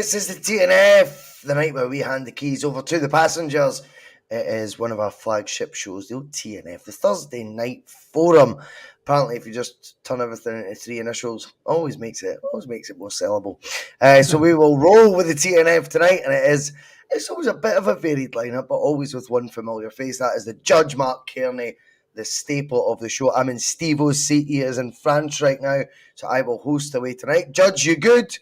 This is the T.N.F, the night where we hand the keys over to the passengers. It is one of our flagship shows, the old T.N.F, the Thursday Night Forum. Apparently, if you just turn everything into three initials, always makes it more sellable. So we will roll with the T.N.F tonight, and it's always a bit of a varied lineup, but always with one familiar face. That is the Judge Mark Kearney, the staple of the show. I'm in Stevo's seat. He is in France right now, so I will host away tonight. Judge, you good?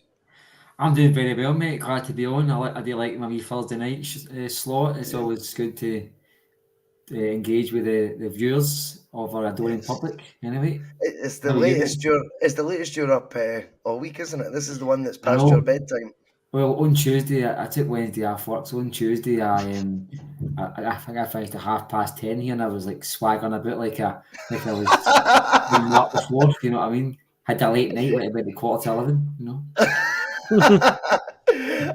I'm doing very well, mate. Glad to be on. I do like my wee Thursday night slot. It's always good to engage with the viewers of our adoring public. Anyway, It's the how are you, mate? latest. You're up all week, isn't it? This is the one that's I past your know. bedtime. Well, on Tuesday, I took Wednesday off work. So on Tuesday, I think I finished at 10:30 here, and I was like swaggering about like I was doing that before. You know what I mean? Had a late night, went to bed at 11:15. You know. I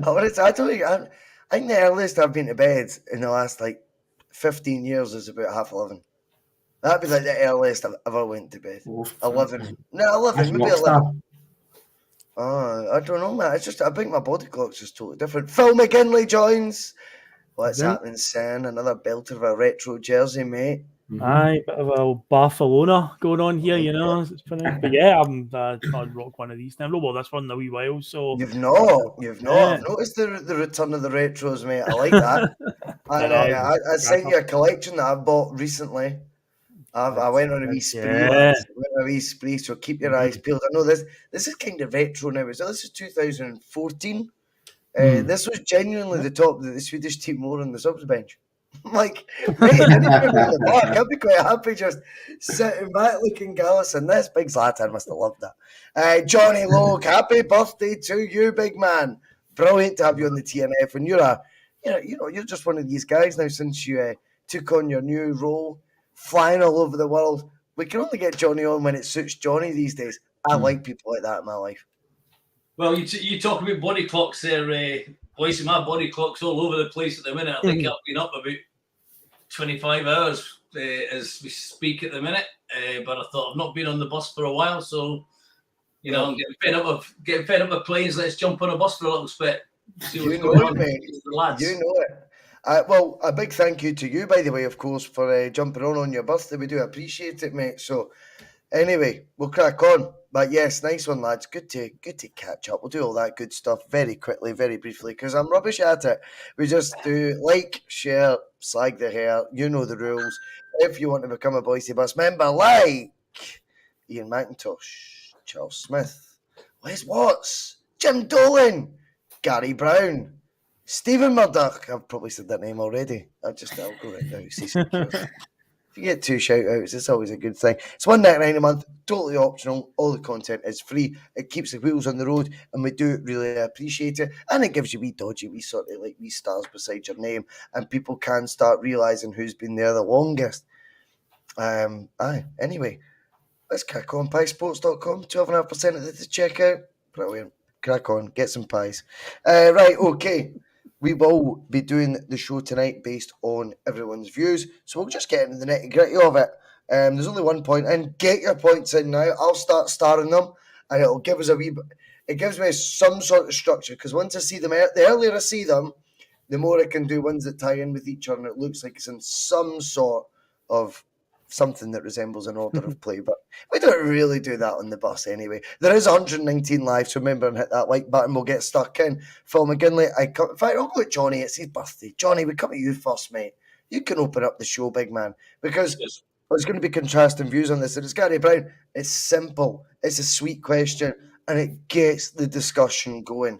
don't think I think the earliest I've been to bed in the last 15 years is about 11:30. That'd be like the earliest I've ever went to bed. Oh, 11. No, that's 11, maybe 11. rockstar. I don't know, man. It's just I think my body clock's just totally different. Phil McGinley joins. What's happening, Sen? Another belter of a retro jersey, mate. Aye, bit of a Barcelona going on here, you know. It's funny. But yeah, I'd rock one of these now. I've not wore this one in a wee while, so You've not. Yeah. I've noticed the return of the retros, mate. I like that. I sent you a collection that I've bought recently. I went on a wee spree. So keep your eyes peeled. I know this is kind of retro now. So this is 2014. This was genuinely the top that the Swedish team wore on the subs bench. I'm like, mate, I didn't even on the back. I'd be quite happy just sitting back looking gallus. And this big Zlatan must have loved that. Johnny Logue, happy birthday to you, big man. Brilliant to have you on the T.N.F. And you're just one of these guys now since you took on your new role, flying all over the world. We can only get Johnny on when it suits Johnny these days. I like people like that in my life. Well, you talk about body clocks there, boys. My body clock's all over the place at the minute. I think I've been up about 25 hours as we speak at the minute. But I thought I've not been on the bus for a while, so I'm getting fed up of planes. Let's jump on a bus for a little bit. See what's going on, mate. The lads. You know it. Well, a big thank you to you, by the way, of course, for jumping on your birthday. We do appreciate it, mate. So, anyway, we'll crack on. But yes, nice one, lads. Good to catch up. We'll do all that good stuff very quickly, very briefly, because I'm rubbish at it. We just do like, share, slag the hair. You know the rules. If you want to become a Boise Bus member, like Ian McIntosh, Charles Smith, Les Watts, Jim Dolan, Gary Brown, Stephen Murdoch. I've probably said that name already. I'll go right now. See some If you get 2 shout-outs, it's always a good thing. It's $1.99 a month, totally optional. All the content is free. It keeps the wheels on the road, and we do really appreciate it. And it gives you wee sort of wee stars beside your name, and people can start realising who's been there the longest. Anyway, let's crack on. Piesports.com, 12.5% at the checkout. Brilliant. Crack on. Get some pies. Right, okay. We will be doing the show tonight based on everyone's views, so we'll just get into the nitty-gritty of it. There's only 1 point in. Get your points in now. I'll start starring them, and it'll give us it gives me some sort of structure, because once I see them, the earlier I see them, the more I can do ones that tie in with each other, and it looks like it's in some sort of something that resembles an order of play, but we don't really do that on the bus anyway. There is 119 live, so remember and hit that like button. We'll get stuck in. Phil McGinley, in fact, I'll go with Johnny. It's his birthday. Johnny, we come at you first, mate. You can open up the show, big man, because there's going to be contrasting views on this. And it's Gary Brown. It's simple. It's a sweet question, and it gets the discussion going.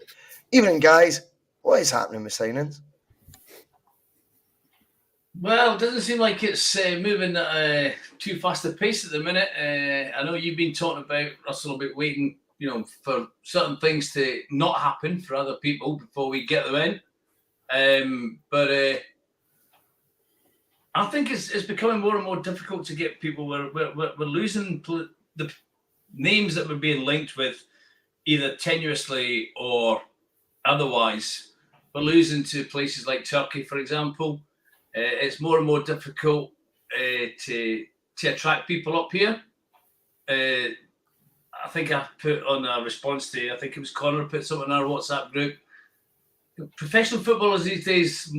Evening, guys. What is happening with signings? Well, it doesn't seem like it's moving at too fast a pace at the minute. I know you've been talking about, Russell, about waiting, for certain things to not happen for other people before we get them in. But I think it's becoming more and more difficult to get people. We're losing the names that we're being linked with, either tenuously or otherwise. We're losing to places like Turkey, for example. It's more and more difficult to attract people up here. I think I put on a response to, I think it was Connor put something in our WhatsApp group. professional footballers these days,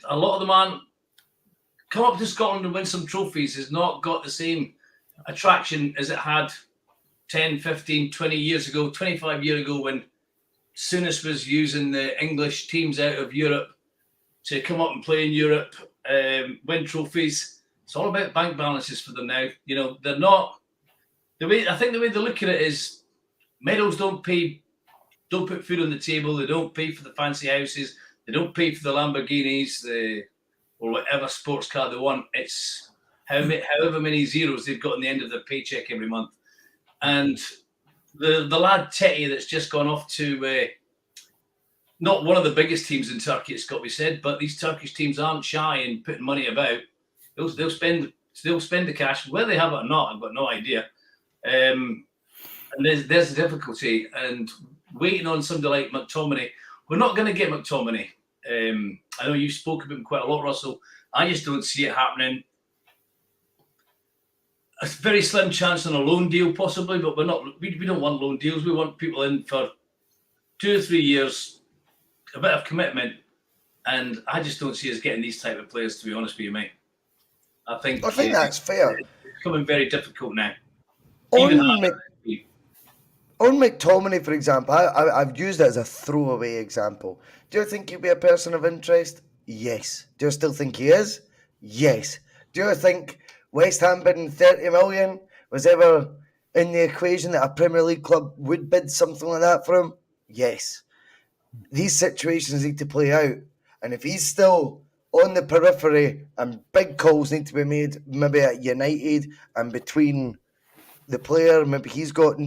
a lot of them aren't. Come up to Scotland and win some trophies has not got the same attraction as it had 10, 15, 20 years ago, 25 years ago, when Souness was using the English teams out of Europe to come up and play in Europe, win trophies. It's all about bank balances for them now. You know, they're not the way. I think the way they look at it is, Meadows don't put food on the table. They don't pay for the fancy houses. They don't pay for the Lamborghinis, or whatever sports car they want. It's however many zeros they've got on the end of their paycheck every month. And the lad Tetty that's just gone off to not one of the biggest teams in Turkey, it's got to be said, but these Turkish teams aren't shy in putting money about. They'll spend the cash. Whether they have it or not, I've got no idea. And there's the difficulty. And waiting on somebody like McTominay, we're not going to get McTominay. I know you spoke about him quite a lot, Russell. I just don't see it happening. A very slim chance on a loan deal, possibly, but we're not. We don't want loan deals. We want people in for 2 or 3 years, a bit of commitment, and I just don't see us getting these type of players. To be honest with you, mate, I think that's fair. It's becoming very difficult now. On McTominay, for example, I've used it as a throwaway example. Do you think he'd be a person of interest? Yes. Do you still think he is? Yes. Do you think West Ham bidding 30 million was ever in the equation that a Premier League club would bid something like that for him? Yes. These situations need to play out. And if he's still on the periphery and big calls need to be made, maybe at United and between the player, maybe he's got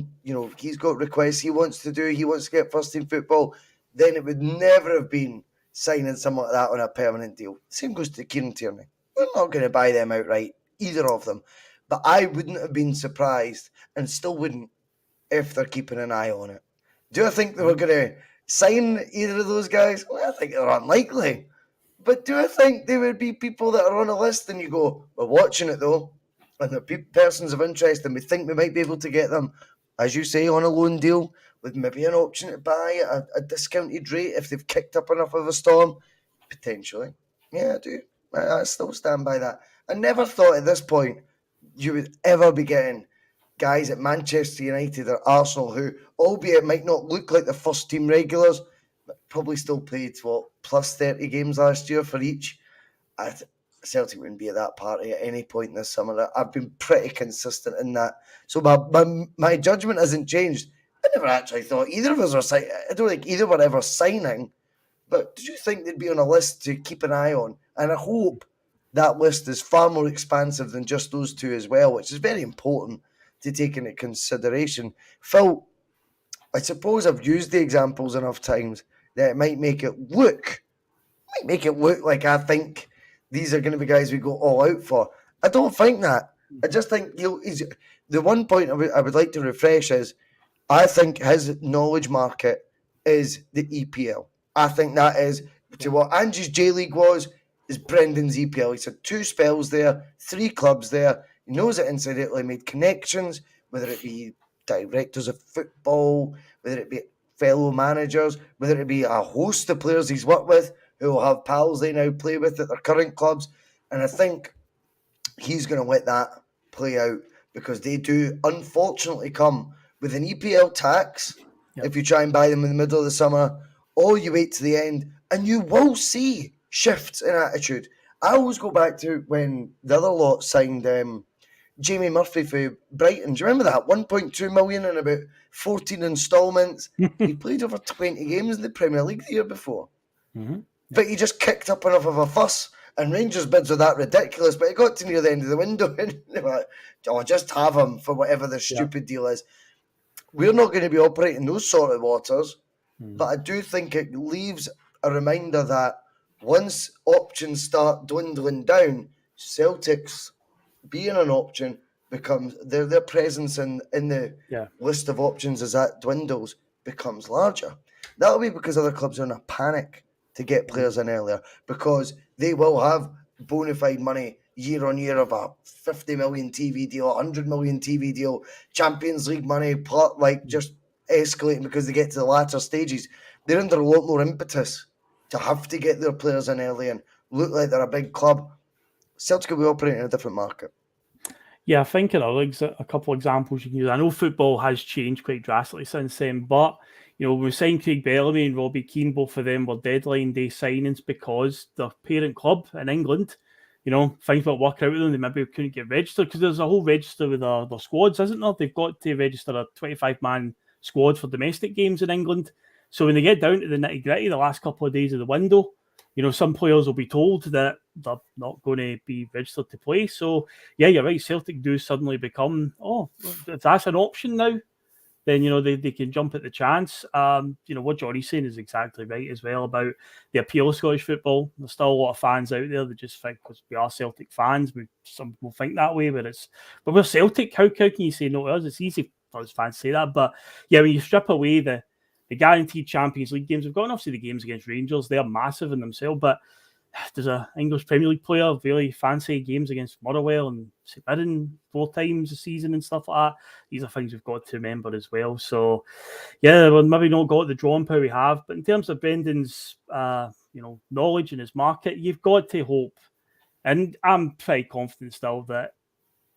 requests he wants to do, he wants to get first team football, then it would never have been signing someone like that on a permanent deal. Same goes to Kieran Tierney. We're not going to buy them outright, either of them. But I wouldn't have been surprised, and still wouldn't, if they're keeping an eye on it. Do I think they were going to sign either of those guys? Well, I think they're unlikely. But do I think there would be people that are on a list and you go, we're watching it though, and they're persons of interest and we think we might be able to get them, as you say, on a loan deal with maybe an option to buy at a discounted rate if they've kicked up enough of a storm? Potentially. Yeah, I do. I still stand by that. I never thought at this point you would ever be getting guys at Manchester United or Arsenal who, albeit might not look like the first team regulars, but probably still played, plus 30 games last year for each. Celtic wouldn't be at that party at any point this summer. I've been pretty consistent in that. So my judgment hasn't changed. I never actually thought either of us were signing. I don't think either were ever signing. But did you think they'd be on a list to keep an eye on? And I hope that list is far more expansive than just those two as well, which is very important to take into consideration. Phil, I suppose I've used the examples enough times that it might make it look like I think these are going to be guys we go all out for. I don't think that. I just think the one point I would like to refresh is I think his knowledge market is the EPL. I think that is to what Angie's J-League was, is Brendan's EPL. He's had 2 spells there, 3 clubs there. He knows it inside out. He made connections, whether it be directors of football, whether it be fellow managers, whether it be a host of players he's worked with who will have pals they now play with at their current clubs. And I think he's going to let that play out because they do, unfortunately, come with an EPL tax if you try and buy them in the middle of the summer, or you wait to the end, and you will see shifts in attitude. I always go back to when the other lot signed Jamie Murphy for Brighton. Do you remember that? 1.2 million in about 14 instalments. He played over 20 games in the Premier League the year before. Mm-hmm. But he just kicked up enough of a fuss, and Rangers' bids were that ridiculous, but it got to near the end of the window, and they were like, just have him for whatever the stupid deal is. We're not going to be operating those sort of waters, but I do think it leaves a reminder that once options start dwindling down, Celtic's being an option becomes their presence in the list of options as that dwindles becomes larger. That'll be because other clubs are in a panic to get players in earlier because they will have bona fide money year on year of a 50 million TV deal, 100 million TV deal, Champions League money, just escalating because they get to the latter stages. They're under a lot more impetus to have to get their players in early and look like they're a big club. Celtic will be operating in a different market. Yeah, I think a couple of examples you can use. I know football has changed quite drastically since then, but we signed Craig Bellamy and Robbie Keane. Both of them were deadline day signings because the parent club in England, things will work out with them. They maybe couldn't get registered because there's a whole register with their squads, isn't there? They've got to register a 25-man squad for domestic games in England. So when they get down to the nitty-gritty, the last couple of days of the window, some players will be told that they're not going to be registered to play. So, yeah, you're right. Celtic do suddenly become, if that's an option now, then, they can jump at the chance. What Johnny's saying is exactly right as well about the appeal of Scottish football. There's still a lot of fans out there that just think, because we are Celtic fans, some people think that way, but we're Celtic. How can you say no to us? It's easy for us fans to say that. But, yeah, when you strip away the guaranteed Champions League games, we've got obviously the games against Rangers. They're massive in themselves, but there's an English Premier League player really fancy games against Motherwell and St Mirren 4 times a season and stuff like that. These are things we've got to remember as well. So, yeah, we've maybe not got the drawing power we have, but in terms of Brendan's, knowledge in his market, you've got to hope, and I'm pretty confident still that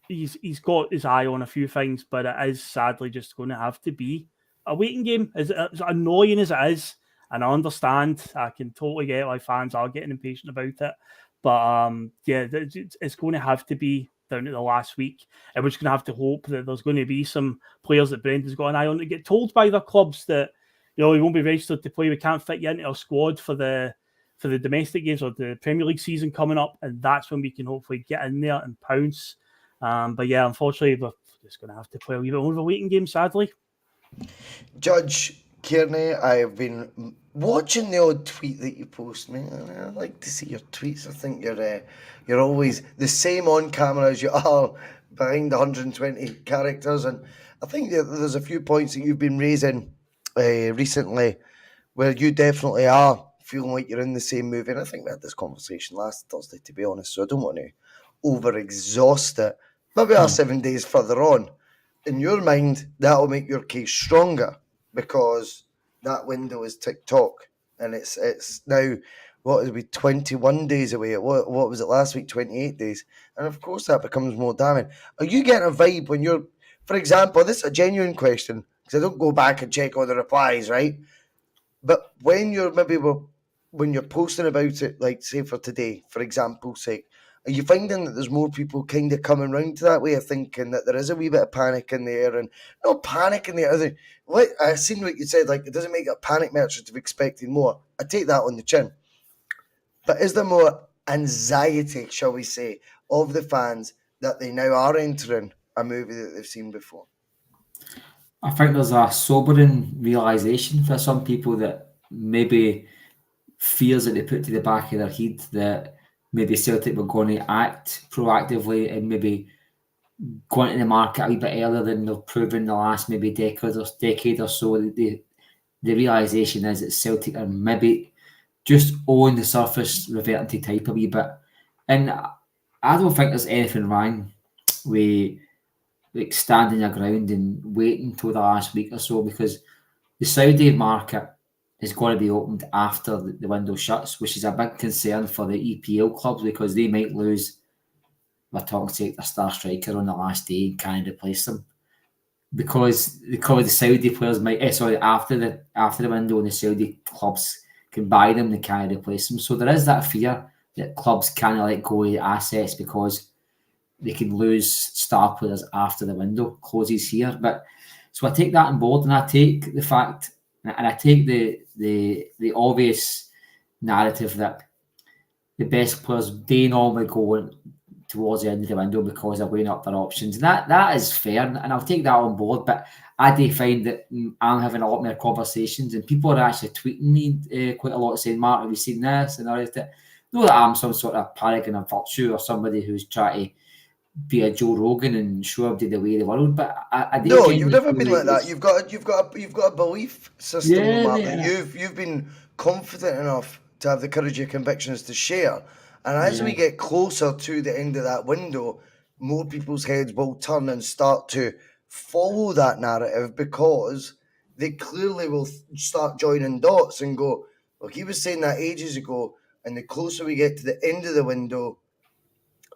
he's got his eye on a few things, but it is sadly just going to have to be a waiting game. As annoying as it is, and I understand, I can totally get why fans are getting impatient about it, but it's going to have to be down to the last week, and we're just going to have to hope that there's going to be some players that Brendan's got an eye on to get told by their clubs that he won't be registered to play. We can't fit you into our squad for the domestic games or the Premier League season coming up, and that's when we can hopefully get in there and pounce. But yeah, unfortunately, we're just going to have to play a wee bit more of a waiting game, sadly. Judge Kearney, I have been watching the odd tweet that you post, mate. I like to see your tweets. I think you're always the same on camera as you are behind the 120 characters, and I think there's a few points that you've been raising recently where you definitely are feeling like you're in the same movie. And I think we had this conversation last Thursday, to be honest, so I don't want to over-exhaust it. But we are 7 days further on. In your mind, that'll make your case stronger because that window is tick-tock. And it's now, 21 days away? What was it last week? 28 days. And of course that becomes more damning. Are you getting a vibe when you're, for example, this is a genuine question, because I don't go back and check all the replies, right? But when you're when you're posting about it, like say for today, for example's sake, are you finding that there's more people kind of coming round to that way of thinking, that there is a wee bit of panic in the air? And not panic in the air. I seen what you said, like it doesn't make a panic merchant of expecting more. I take that on the chin. But is there more anxiety, shall we say, of the fans that they now are entering a movie that they've seen before? I think there's a sobering realisation for some people that maybe fears that they put to the back of their head that maybe Celtic were going to act proactively and maybe go into the market a wee bit earlier than they've proven the last maybe decade or so. The realisation is that Celtic are maybe just on the surface reverting to type a wee bit. And I don't think there's anything wrong with like standing your ground and waiting until the last week or so, because the Saudi market is going to be opened after the window shuts, which is a big concern for the EPL clubs because they might lose, we're talking to a star striker on the last day and can't replace them because the Saudi players might after the window and the Saudi clubs can buy them, they can't replace them. So there is that fear that clubs can't let go of assets because they can lose star players after the window closes here. But so I take that on board, and I take the fact, and I take the obvious narrative that the best players, they normally go towards the end of the window because they're weighing up their options. And that is fair, and I'll take that on board. But I do find that I'm having a lot more conversations, and people are actually tweeting me quite a lot saying, "Mark, have you seen this?" And all that. Not that I'm some sort of paragon of virtue or somebody who's trying to be a Joe Rogan and show everybody the way of the world, but I do. No, you've never been like that. You've got a belief system, Mark, that you've been confident enough to have the courage of convictions to share. And as we get closer to the end of that window, more people's heads will turn and start to follow that narrative because they clearly will start joining dots and go, Like he was saying that ages ago, and the closer we get to the end of the window,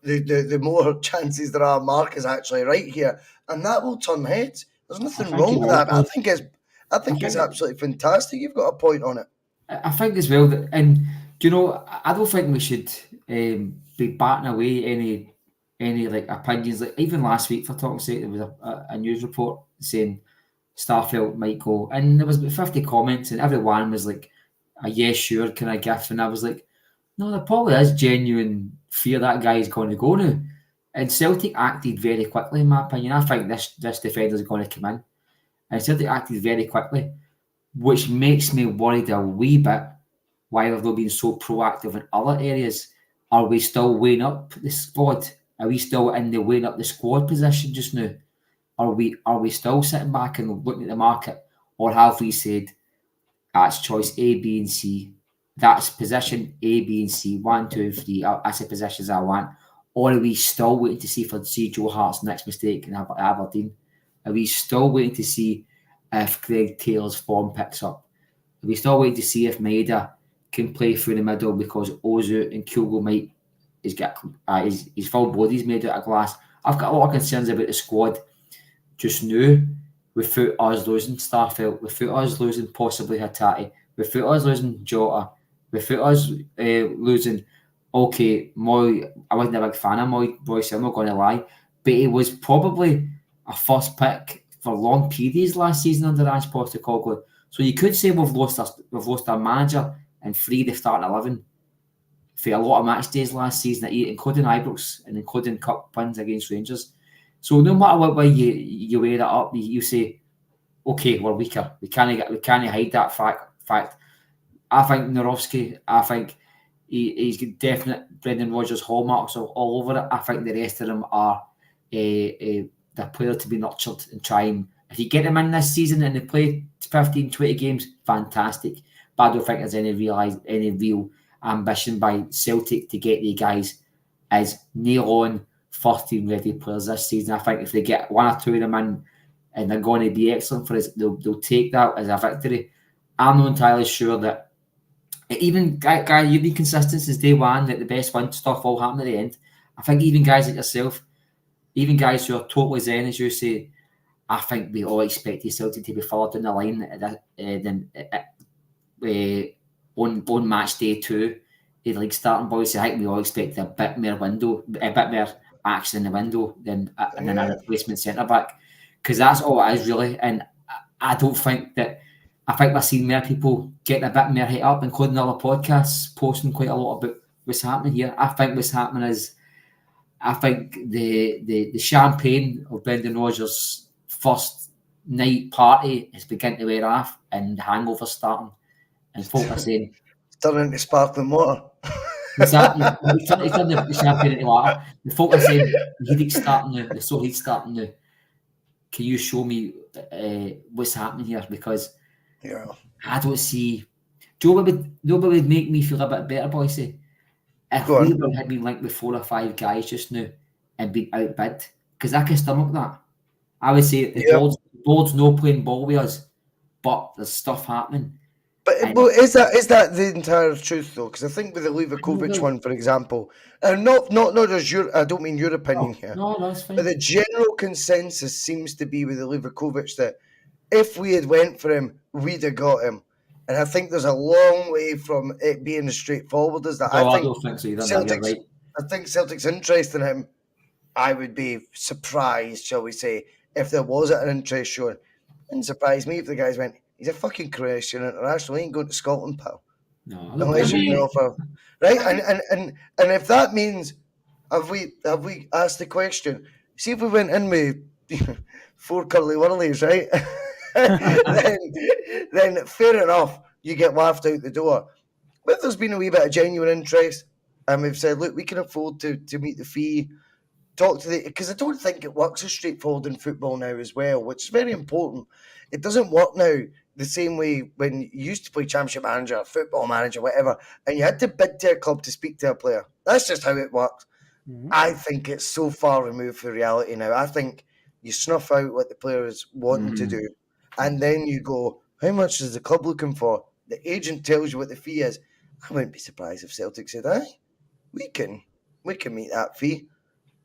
the more chances there are Mark is actually right here, and that will turn heads. There's nothing think wrong he with will, that. I because think it's think absolutely fantastic. You've got a point on it. I think as well that, and do you know, I don't think we should be batting away any like opinions. Like even last week, for talk's sake, there was a news report saying Starfelt might go, and there was about 50 comments, and everyone was like, a yes, sure, can I gif? And I was like, no, there probably is genuine fear that guy is going to go now. And Celtic acted very quickly, in my opinion. I think this defender is going to come in. And Celtic acted very quickly, which makes me worried a wee bit why have they been so proactive in other areas. Are we still weighing up the squad? Are we still in the weighing up the squad position just now? Are we still sitting back and looking at the market? Or have we said, that's choice A, B, and C. That's position A, B, and C. 1, 2, 3. That's the positions I want. Or are we still waiting to see Joe Hart's next mistake in Aberdeen? Are we still waiting to see if Greg Taylor's form picks up? Are we still waiting to see if Maeda can play through the middle because Ozu and Kyogo might his full body's made out of glass? I've got a lot of concerns about the squad just now, without us losing Starfelt, without us losing possibly Hatate, without us losing Jota, without us losing, okay, Moy, I wasn't a big fan of Moy Royce, I'm not going to lie, but he was probably a first pick for long periods last season under Ange Postecoglou. So you could say we've lost our manager and 3 the starting 11 for a lot of match days last season, including Ibrox and including cup wins against Rangers. So no matter what way you weigh that up, you say, okay, we're weaker. We can't hide that fact. I think Norowski, I think he's got definite Brendan Rodgers hallmarks all over it. I think the rest of them are the player to be nurtured and trying. If you get them in this season and they play 15, 20 games, fantastic. But I don't think there's any real ambition by Celtic to get the guys as nail on first team ready players this season. I think if they get 1 or 2 of them in and they're going to be excellent for us, they'll take that as a victory. I'm not entirely sure that even guy you've been consistent since day one that the best win stuff all happened at the end. I think even guys like yourself, even guys who are totally zen, as you say, I think we all expected Celtic to be further down the line on match day 2. Like starting boys, I think we all expected a bit more action in the window than a replacement centre back, because that's all it is really. And I don't think that. I think we're seeing more people getting a bit more hit up, including other podcasts posting quite a lot about what's happening here. I think what's happening is, I think the champagne of Brendan Rodgers' first night party is beginning to wear off, and the hangover's starting, and folk are saying, Turning into sparkling water. he's turned the champagne into water. The folk are saying the heat's starting now. The so heat's starting now. Can you show me what's happening here? Because I don't see. Nobody would make me feel a bit better, Boycie, if we had been linked with 4 or 5 guys just now and been outbid, because I can stomach that. I would say the board's no playing ball with us, but there's stuff happening. But is that the entire truth though? Because I think with the Livakovic one, for example, and not just your, I don't mean your opinion here. No, that's fine. But the general consensus seems to be with the Livakovic that if we had went for him, we'd have got him. And I think there's a long way from it being as straightforward as that. No, I don't think so either. Celtic's, right. I think Celtic's interest in him, I would be surprised, shall we say, if there was an interest shown. Wouldn't surprise me if the guys went, he's a fucking Croatian international, he ain't going to Scotland, pal. No, unless you can offer. Right? And if that means, have we asked the question? See if we went in with 4 curly whirlies, right? then fair enough, you get laughed out the door. But if there's been a wee bit of genuine interest, and we've said, look, we can afford to meet the fee, talk to the, because I don't think it works as straightforward in football now as well, which is very important. It doesn't work now the same way when you used to play Championship Manager, Football Manager, whatever, and you had to bid to a club to speak to a player. That's just how it works. Mm-hmm. I think it's so far removed from reality now. I think you snuff out what the player is wanting to do, and then you go, how much is the club looking for? the agent tells you what the fee is. I wouldn't be surprised if Celtic said, aye, we can meet that fee,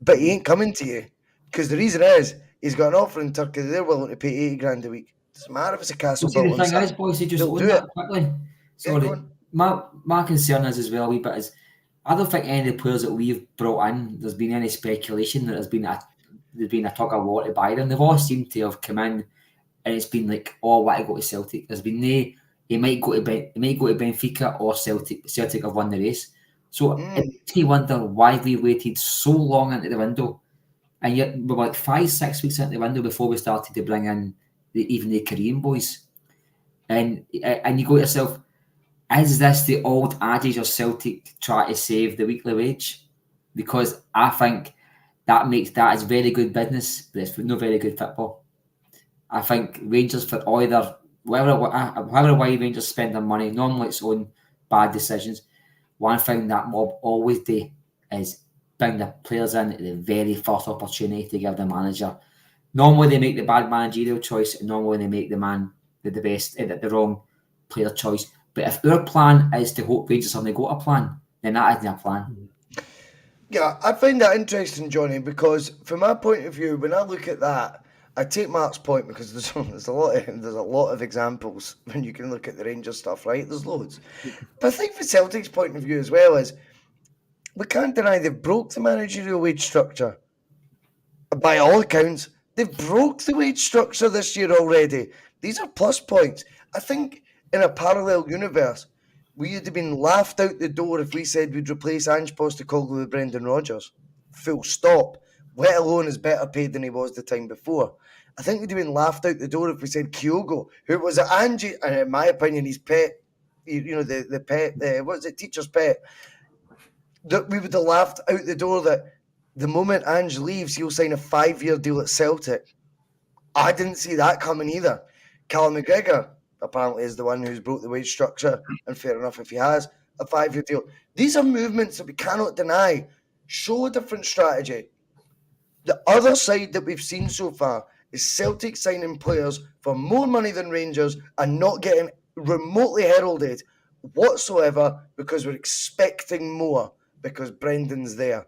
but he ain't coming to you. Because the reason is, he's got an offer in Turkey, they're willing to pay 80 grand a week. Doesn't matter if it's a castle See, the built on thing is, boys, just they'll on do that it. quickly. Yeah, Sorry, go on. my concern is as well a wee bit is I don't think any of the players that we've brought in, there's been any speculation that there's been a tug of war to buy them. They've all seemed to have come in and it's been like, oh, I want to go to Celtic. There's been he might go to Benfica or Celtic. Celtic have won the race. So it makes me wonder why we waited so long into the window. And yet we were like 5-6 weeks into the window before we started to bring in even the Korean boys. And you go to yourself, is this the old adage of Celtic try to save the weekly wage? Because I think that is very good business, but it's no very good football. I think Rangers, for either however way Rangers spend their money, normally it's on bad decisions. One thing that mob always do is bring the players in at the very first opportunity to give the manager. Normally they make the bad managerial choice, and normally they make the wrong player choice. But if our plan is to hope Rangers haven't got a plan, then that isn't a plan. Yeah, I find that interesting, Johnny, because from my point of view, when I look at that, I take Mark's point because there's a lot of examples when you can look at the Rangers stuff, right? There's loads. But I think from Celtic's point of view as well is we can't deny they've broke the managerial wage structure. By all accounts, they've broke the wage structure this year already. These are plus points. I think in a parallel universe, we would have been laughed out the door if we said we'd replace Ange Postecoglou with Brendan Rodgers. Full stop. Let alone is better paid than he was the time before. I think we'd have been laughed out the door if we said Kyogo, who was Ange, and in my opinion, his pet, the pet, what is it, teacher's pet, that we would have laughed out the door that the moment Ange leaves, he'll sign a 5-year deal at Celtic. I didn't see that coming either. Callum McGregor apparently is the one who's broke the wage structure, and fair enough if he has a 5-year deal. These are movements that we cannot deny. Show a different strategy. The other side that we've seen so far is Celtic signing players for more money than Rangers and not getting remotely heralded whatsoever because we're expecting more because Brendan's there.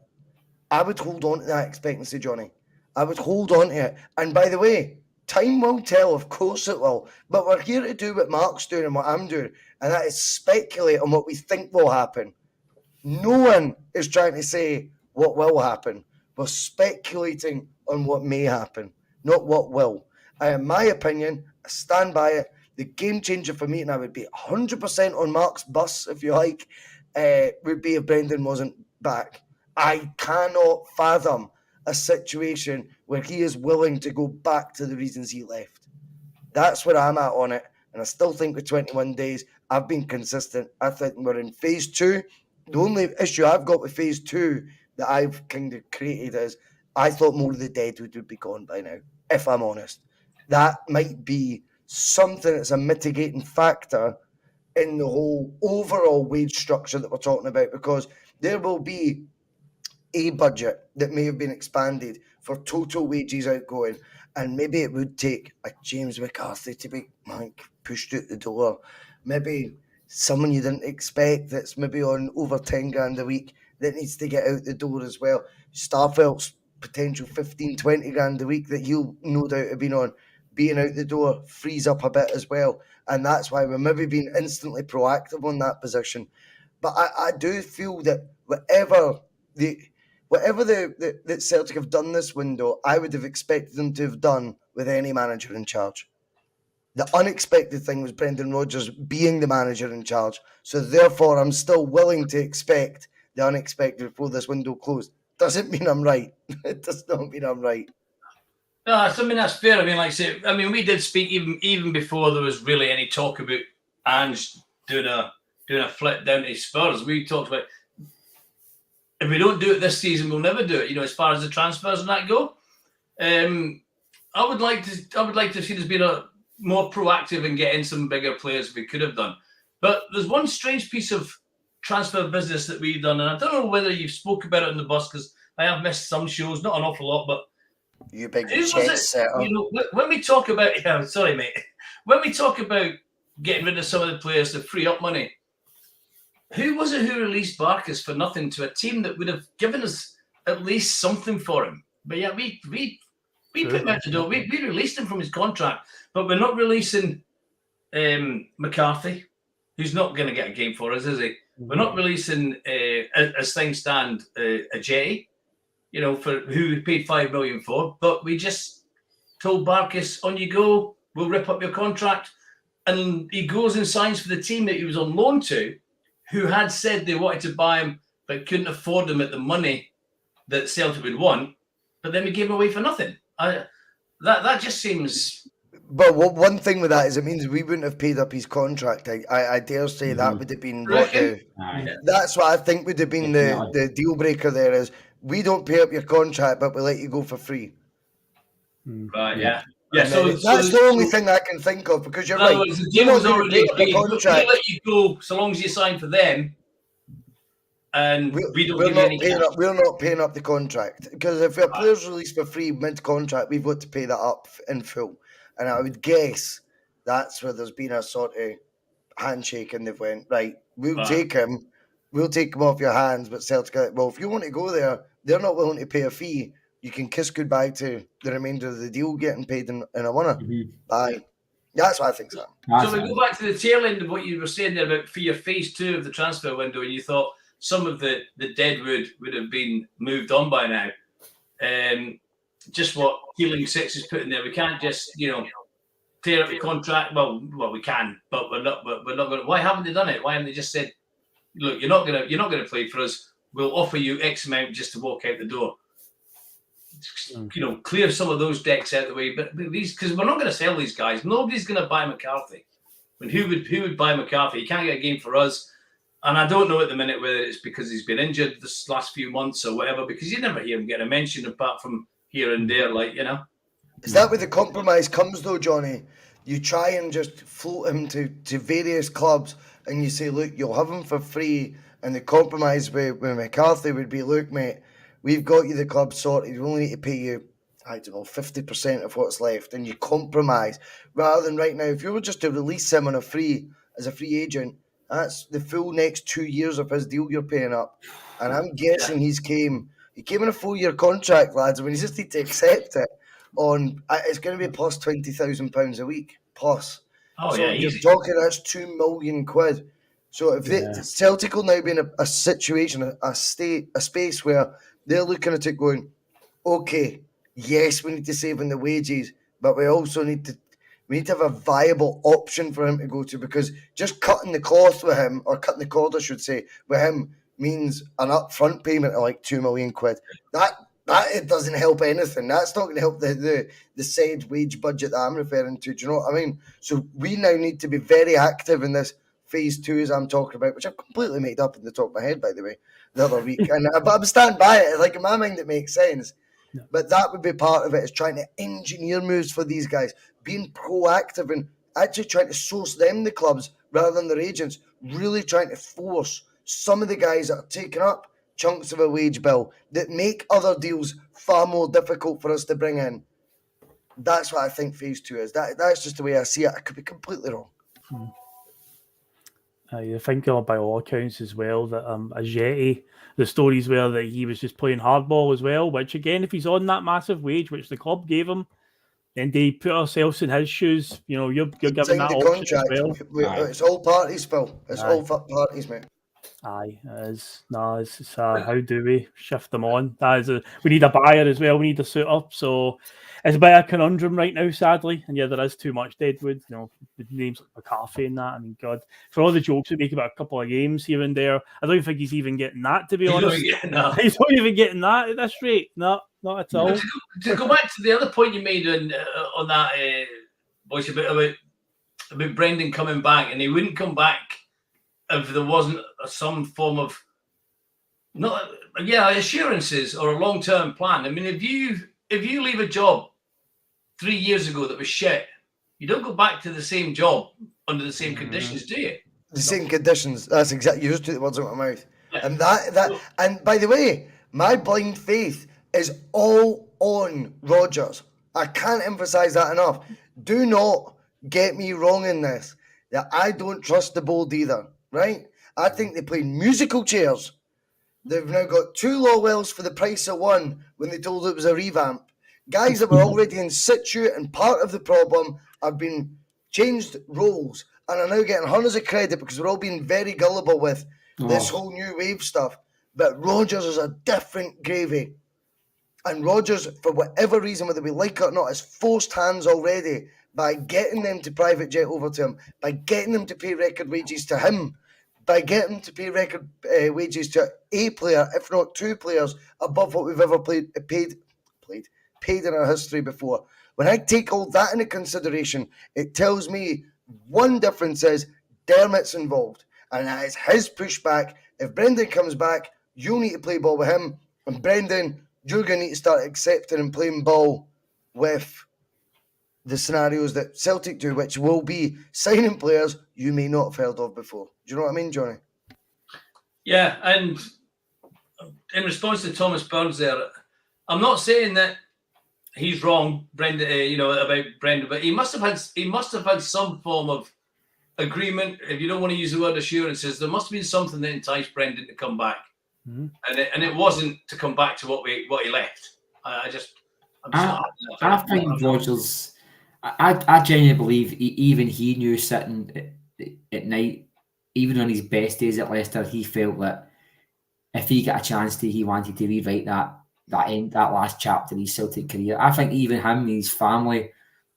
I would hold on to that expectancy, Johnny. I would hold on to it. And by the way, time will tell, of course it will. But we're here to do what Mark's doing and what I'm doing, and that is speculate on what we think will happen. No one is trying to say what will happen. We're speculating on what may happen, not what will. In my opinion, I stand by it. The game changer for me, and I would be 100% on Mark's bus, if you like, would be if Brendan wasn't back. I cannot fathom a situation where he is willing to go back to the reasons he left. That's where I'm at on it. And I still think with 21 days, I've been consistent. I think we're in phase 2. The only issue I've got with phase 2 that I've kind of created is I thought more of the deadwood would be gone by now, if I'm honest. That might be something that's a mitigating factor in the whole overall wage structure that we're talking about, because there will be a budget that may have been expanded for total wages outgoing, and maybe it would take a James McCarthy to be pushed out the door. Maybe someone you didn't expect that's maybe on over 10 grand a week that needs to get out the door as well. Starfelt's potential 15, 20 grand a week that he'll no doubt have been on, being out the door frees up a bit as well. And that's why we're maybe being instantly proactive on that position. But I do feel that whatever the Celtic have done this window, I would have expected them to have done with any manager in charge. The unexpected thing was Brendan Rodgers being the manager in charge. So therefore, I'm still willing to expect the unexpected before this window closed. Doesn't mean I'm right. It does not mean I'm right. No, I mean, that's fair. I mean, like I say, we did speak even before there was really any talk about Ange doing a flip down to Spurs. We talked about, if we don't do it this season, we'll never do it. As far as the transfers and that go, I would like to see there's been a more proactive in getting some bigger players we could have done. But there's one strange piece of transfer business that we've done, and I don't know whether you've spoke about it on the bus, because I have missed some shows, not an awful lot, but you big jet setter. When we talk about, sorry mate, when we talk about getting rid of some of the players to free up money. Who was it who released Barkas for nothing to a team that would have given us at least something for him? But yeah, we put him out the door. We released him from his contract, but we're not releasing McCarthy, who's not going to get a game for us, is he? We're not releasing, as things stand, a Jetty, for who we paid $5 million for. But we just told Barkas, on you go, we'll rip up your contract. And he goes and signs for the team that he was on loan to, who had said they wanted to buy him, but couldn't afford him at the money that Celtic would want. But then we gave him away for nothing. That just seems... But one thing with that is it means we wouldn't have paid up his contract. I dare say that would have been that's what I think would have been the deal breaker there is we don't pay up your contract, but we let you go for free. Right, yeah. So that's the only thing I can think of because you're right. The deal was already agreed. We'll let you go so long as you sign for them. And we're not paying up the contract because if a player's released for free mid-contract, we've got to pay that up in full. And I would guess that's where there's been a sort of handshake and they've went, right, we'll take him off your hands, but Celtic, well, if you want to go there, they're not willing to pay a fee. You can kiss goodbye to the remainder of the deal getting paid in a winner. Bye. That's what I think so. So we go back to the tail end of what you were saying there about for your phase 2 of the transfer window, and you thought some of the deadwood would have been moved on by now. Just what Healing Six is putting there. We can't just, tear up the contract. Well, we can, but we're not going to. Why haven't they done it? Why haven't they just said, look, you're not going to play for us. We'll offer you X amount just to walk out the door. Clear some of those decks out of the way. But these, because we're not going to sell these guys. Nobody's going to buy McCarthy. I mean, who would buy McCarthy? He can't get a game for us. And I don't know at the minute whether it's because he's been injured this last few months or whatever, because you never hear him get a mention apart from here and there, Is that where the compromise comes, though, Johnny? You try and just float him to various clubs and you say, look, you'll have him for free. And the compromise with McCarthy would be, look, mate, we've got you the club sorted. We only need to pay you, 50% of what's left. And you compromise. Rather than right now, if you were just to release him on as a free agent, that's the full next 2 years of his deal you're paying up. And I'm guessing he came in a 4-year contract, lads. I mean, he just need to accept it. It's going to be plus £20,000 a week. Plus. Oh, so yeah, you're talking that's £2 million. So if Celtic will now be in a situation, a space where they're looking at it going, okay, yes, we need to save on the wages, but we also need to have a viable option for him to go to, because just cutting the cloth with him, or cutting the cord, I should say, with him means an upfront payment of like £2 million. That it doesn't help anything. That's not going to help the said wage budget that I'm referring to. Do you know what I mean? So we now need to be very active in this phase 2, as I'm talking about, which I've completely made up in the top of my head, by the way, the other week. But I'm standing by it. Like, in my mind, it makes sense. No. But that would be part of it, is trying to engineer moves for these guys, being proactive and actually trying to source them the clubs rather than their agents, really trying to force some of the guys that are taking up chunks of a wage bill that make other deals far more difficult for us to bring in. That's what I think phase 2 is. That's just the way I see it. I could be completely wrong. I think by all accounts as well that Ajeti, the stories were that he was just playing hardball as well, which again, if he's on that massive wage, which the club gave him, then they put ourselves in his shoes. You're giving that option as well. It's all parties, Phil. It's all parties, mate. Aye, it is. No, it's how do we shift them on? We need a buyer as well. We need a suitor. So it's a bit of a conundrum right now, sadly. And yeah, there is too much deadwood. With names like McCarthy and that. I mean, God, for all the jokes we make about a couple of games here and there, I don't think he's even getting that, to be honest. He's not even getting that at this rate. No, not at all. To go back to the other point you made on that, voice about Brendan coming back, and he wouldn't come back if there wasn't some form of assurances or a long-term plan. I mean, if you leave a job 3 years ago that was shit, you don't go back to the same job under the same conditions, do you? The same conditions. That's exactly. You just took the words out of my mouth. Yeah. And and by the way, my blind faith is all on Rodgers. I can't emphasize that enough. Do not get me wrong in this. that I don't trust the board either, right? I think they played musical chairs. They've now got 2 Lawwells for the price of 1 when they told it was a revamp. Guys that were already in situ and part of the problem have been changed roles and are now getting hundreds of credit because we're all being very gullible with this whole new wave stuff. But Rodgers is a different gravy. And Rodgers, for whatever reason, whether we like it or not, has forced hands already by getting them to private jet over to him, by getting them to pay record wages to him, by getting them to pay record wages to a player, if not 2 players, above what we've ever paid in our history before. When I take all that into consideration, it tells me one difference is Dermot's involved, and that is his pushback. If Brendan comes back, you'll need to play ball with him, and Brendan, you're going to need to start accepting and playing ball with the scenarios that Celtic do, which will be signing players you may not have heard of before. Do you know what I mean, Johnny? Yeah, and in response to Thomas Burns there, I'm not saying that he's wrong, Brendan, about Brendan, but he must have had some form of agreement. If you don't want to use the word assurances, there must have been something that enticed Brendan to come back. And it wasn't to come back to what he left. I think Rodgers. I genuinely believe even he knew sitting at night, even on his best days at Leicester, he felt that if he got a chance to, he wanted to rewrite that last chapter of his Celtic career. I think even him and his family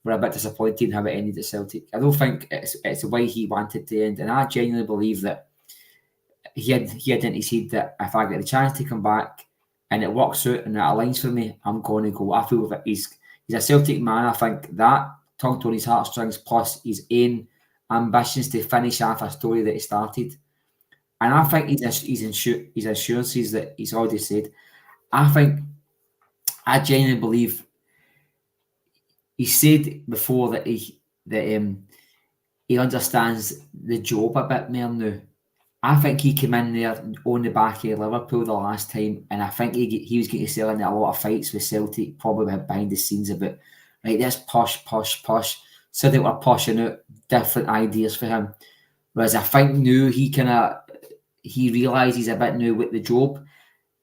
were a bit disappointed in how it ended at Celtic. I don't think it's the way he wanted to end, and I genuinely believe that he had in his head that if I get the chance to come back and it works out and it aligns for me, I'm going to go. I feel that he's a Celtic man. I think that tugged on his heartstrings, plus his own ambitions to finish off a story that he started. And I think his assurances that he's already said, I genuinely believe he said before that he understands the job a bit more now. I think he came in there on the back of Liverpool the last time, and I think he was getting to sell into a lot of fights with Celtic, probably behind the scenes about, right, this push. So they were pushing out different ideas for him. Whereas I think now he realises a bit now with the job,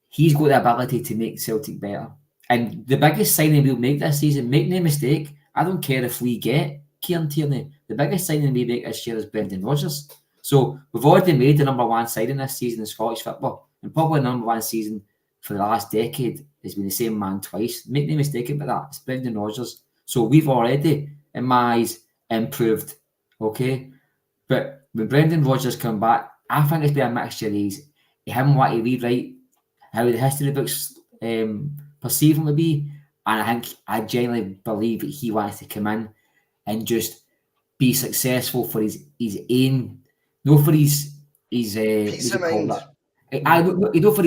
he's got the ability to make Celtic better. And the biggest signing we'll make this season, make no mistake, I don't care if we get Kieran Tierney, the biggest signing we make this year is Brendan Rodgers. So we've already made the number 1 signing this season in Scottish football, and probably the number 1 season for the last decade has been the same man twice. Make no mistake about that. It's Brendan Rodgers. So we've already, in my eyes, improved. Okay, but when Brendan Rodgers come back, I think it's been a mixture of these. Him wanting to rewrite how the history books perceive him to be, and I genuinely believe that he wants to come in and just be successful for his aim. No, for his peace of mind. For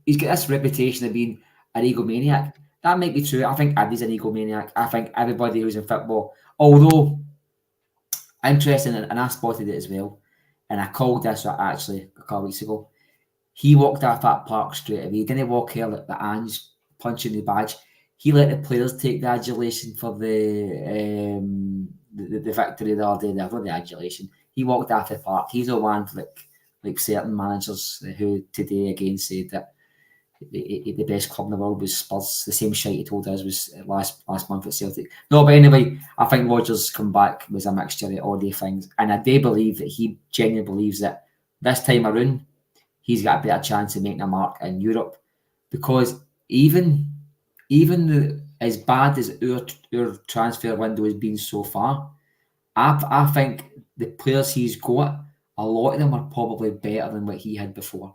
he's got this reputation of being an egomaniac. That might be true. I think Eddie's an egomaniac. I think everybody who's in football, although interesting, and I spotted it as well, and I called this actually a couple of weeks ago. He walked off that park straight away. He didn't walk here like the Ange punching the badge. He let the players take the adulation for the victory the other day. Not the adulation. He walked off the park. He's a one like certain managers who today again said that the best club in the world was Spurs. The same shite he told us was last month at Celtic. No, but anyway, I think Rodgers' comeback was a mixture of all these things, and I do believe that he genuinely believes that this time around he's got a better chance of making a mark in Europe, because even as bad as our transfer window has been so far, I think the players he's got, a lot of them are probably better than what he had before.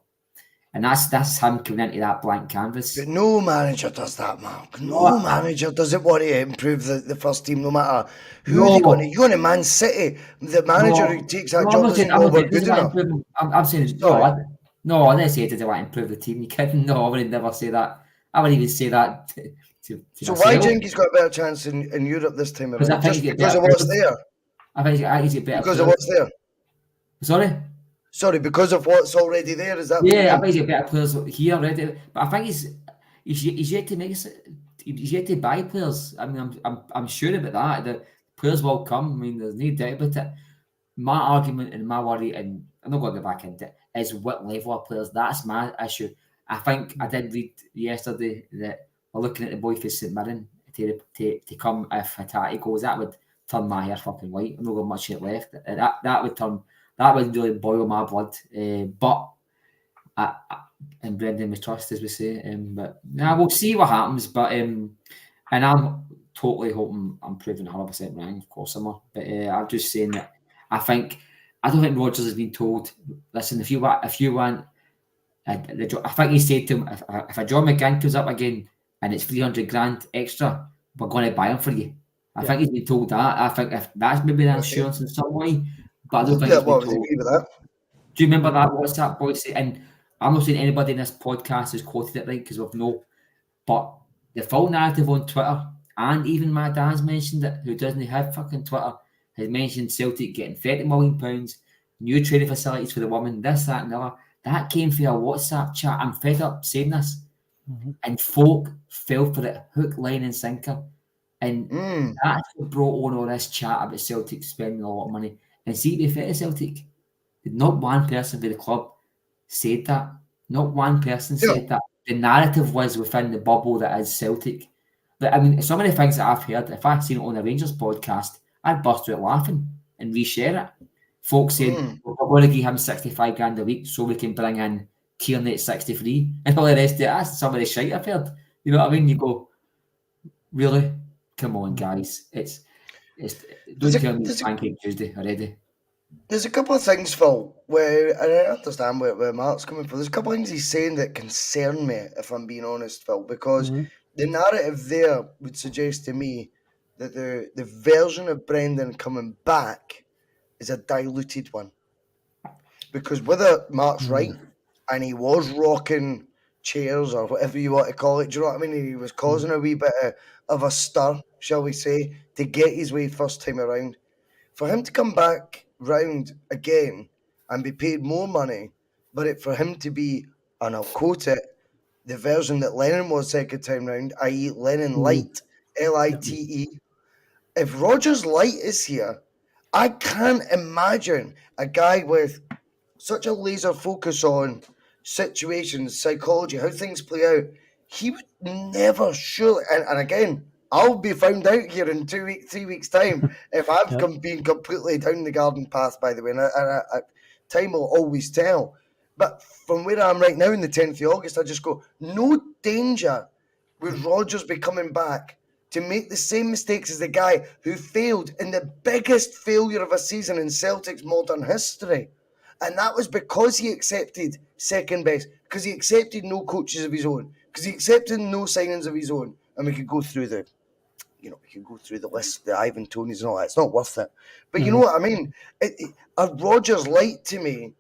And that's him coming into that blank canvas. But no manager does that, Mark. No manager doesn't want to improve the first team, no matter who they're going to. You're going to Man City. The manager who takes that job doesn't know we're good enough. I'm saying, no, I didn't say did they want to improve the team. You kidding? No, I would never say that. I wouldn't even say that to so why do you think he's got a better chance in Europe this time around? Just because of what's there? I think he's got better because of what's there. Sorry, because of what's already there. Is that? Yeah, I think he's got better players here already. But I think he's yet to make he's yet to buy players. I mean, I'm sure about that. The players will come. I mean, there's no doubt about it. my argument and my worry, and I'm not going to go back into it, is what level of players. That's my issue. I think I did read yesterday that we're looking at the boy for St Mirren to come if Hatate goes. That would turn my hair fucking white. I'm not got much shit left. That would really boil my blood. But and Brendan we trust, as we say. But now we'll see what happens. But and I'm totally hoping I'm proving 100% wrong. Of course I'm not. But I'm just saying that I don't think Rodgers has been told. Listen, if you want, I think he said to him, if a John McGinn comes up again and it's 300 grand extra, we're going to buy him for you. I think he's been told that. I think if that's maybe an insurance in some way, but I don't think he's been told. Agree with that. Do you remember that? What's that boy say? And I'm not saying anybody in this podcast has quoted it right because we've no, but the full narrative on Twitter, and even my dad's mentioned it, who doesn't have fucking Twitter, has mentioned Celtic getting £30 million, new training facilities for the women, this, that, and the other. That came through a WhatsApp chat. I'm fed up saying this. And folk fell for it, hook, line, and sinker. And that's what brought on all this chat about Celtic spending a lot of money. And see, to be fair to Celtic, not one person for the club said that. Not one person said that. The narrative was within the bubble that is Celtic. But I mean, some of the things that I've heard, if I'd seen it on the Rangers podcast, I'd burst out laughing and reshare it. Folks saying, we're going to give him 65 grand a week so we can bring in Tierney at 63 and all the rest of it. That's some of the shite I've heard. You know what I mean? You go, really? Come on, guys. Don't tell me it's Pancake Tuesday already. There's a couple of things, Phil, where, and I understand where Mark's coming from. There's a couple of things he's saying that concern me, if I'm being honest, Phil, because the narrative there would suggest to me that the version of Brendan coming back is a diluted one. Because whether Mark's right, and he was rocking chairs or whatever you want to call it, do you know what I mean? He was causing a wee bit of a stir, shall we say, to get his way first time around. For him to come back round again and be paid more money, but for him to be, and I'll quote it, the version that Lennon was second time round, i.e. Lennon Light, Lite. If Rodgers Light is here, I can't imagine a guy with such a laser focus on situations, psychology, how things play out. He would never surely, and again, I'll be found out here in 3 weeks' time if I've been completely down the garden path, by the way, and time will always tell. But from where I am right now in the 10th of August, I just go, no danger would Rodgers be coming back to make the same mistakes as the guy who failed in the biggest failure of a season in Celtic's modern history. And that was because he accepted second best, because he accepted no coaches of his own, because he accepted no signings of his own. And we could go through the list, the Ivan Tonys and all that. It's not worth it. But you know what I mean? A Rodgers Light to me,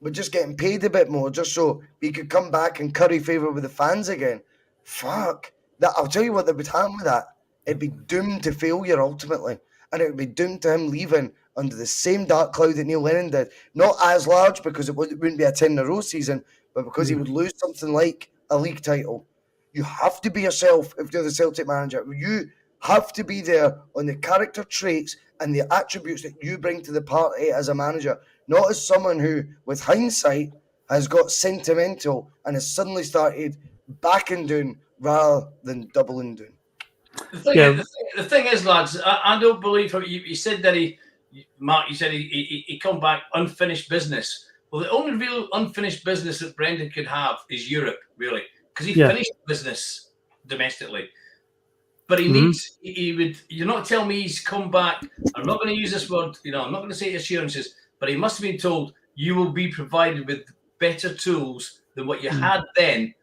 we're just getting paid a bit more just so he could come back and curry favour with the fans again. Fuck. I'll tell you what would happen with that. It'd be doomed to failure ultimately. And it would be doomed to him leaving under the same dark cloud that Neil Lennon did. Not as large because it wouldn't be a 10-in-a-row season, but because he would lose something like a league title. You have to be yourself if you're the Celtic manager. You have to be there on the character traits and the attributes that you bring to the party as a manager, not as someone who, with hindsight, has got sentimental and has suddenly started backing down rather than doubling down. The thing is, lads, I don't believe you said that Mark, you said he come back unfinished business. Well, the only real unfinished business that Brendan could have is Europe, really, because he finished business domestically. But he needs, you're not telling me he's come back. I'm not going to use this word, I'm not going to say assurances, but he must have been told you will be provided with better tools than what you had then,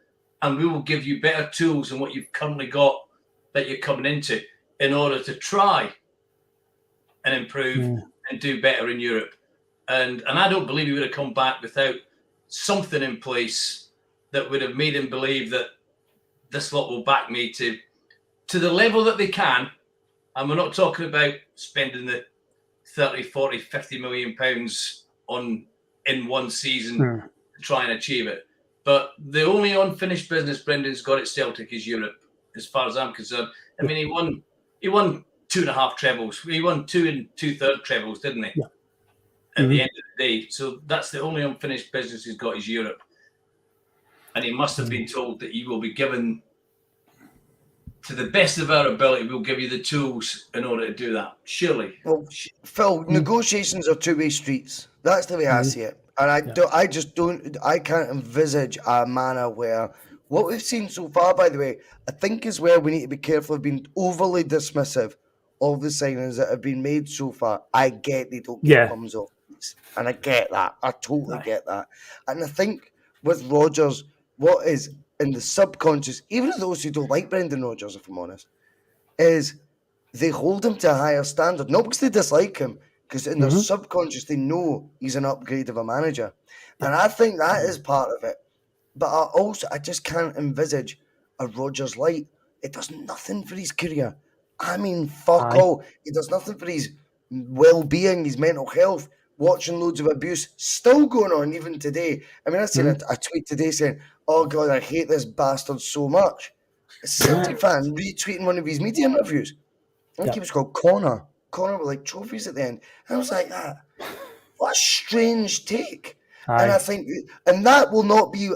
and we will give you better tools than what you've currently got that you're coming into in order to try and improve and do better in Europe. And I don't believe he would have come back without something in place that would have made him believe that this lot will back me to the level that they can. And we're not talking about spending the 30, 40, 50 million pounds in one season to try and achieve it. But the only unfinished business Brendan's got at Celtic is Europe, as far as I'm concerned. I mean, he won 2.5 trebles. He won 2 2/3 trebles, didn't he? Yeah. at the end of the day. So that's the only unfinished business he's got is Europe. And he must have been told that he will be given, to the best of our ability, we'll give you the tools in order to do that. Surely. Well, Phil, negotiations are two-way streets. That's the way I see it. And I can't envisage a manner where what we've seen so far, by the way, I think as well we need to be careful of being overly dismissive of the signings that have been made so far. I get they don't get bums off these, and I get that. I totally get that. And I think with Rodgers, what is in the subconscious, even of those who don't like Brendan Rodgers, if I'm honest, is they hold him to a higher standard, not because they dislike him, because in their subconscious they know he's an upgrade of a manager. And I think that is part of it. But I just can't envisage a Rodgers light. It does nothing for his career. I mean, fuck all. It does nothing for his well-being, his mental health. Watching loads of abuse still going on even today. I mean, I seen a tweet today saying, "Oh God, I hate this bastard so much." A Celtic fan retweeting one of his media interviews. I think he was called Connor. Connor with like trophies at the end. And I was like, what a strange take. And I think, and that will not be,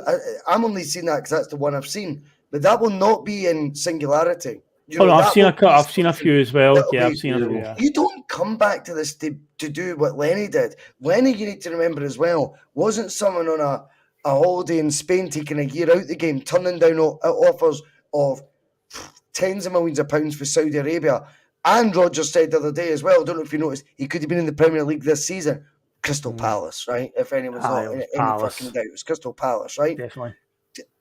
I'm only seeing that because that's the one I've seen, but that will not be in singularity. I've seen a few as well. Yeah, I've seen a few. Yeah. You don't come back to this to do what Lenny did. Lenny, you need to remember as well, wasn't someone on a holiday in Spain taking a year out the game, turning down offers of tens of millions of pounds for Saudi Arabia. And Rodgers said the other day as well, I don't know if you noticed, he could have been in the Premier League this season. Crystal Palace, right? If anyone's not in any fucking doubt, it's Crystal Palace, right? Definitely.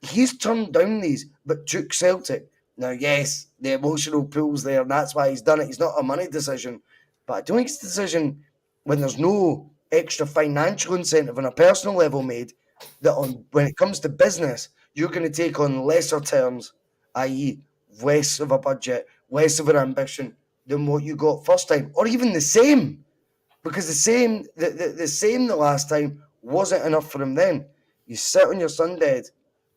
He's turned down these, but took Celtic. Now, yes, the emotional pull's there, and that's why he's done it. It's not a money decision. But I don't think it's a decision when there's no extra financial incentive on a personal level made, that when it comes to business, you're going to take on lesser terms, i.e. less of a budget, less of an ambition than what you got first time, or even the same. Because the same the last time wasn't enough for him then. You sit on your sunbed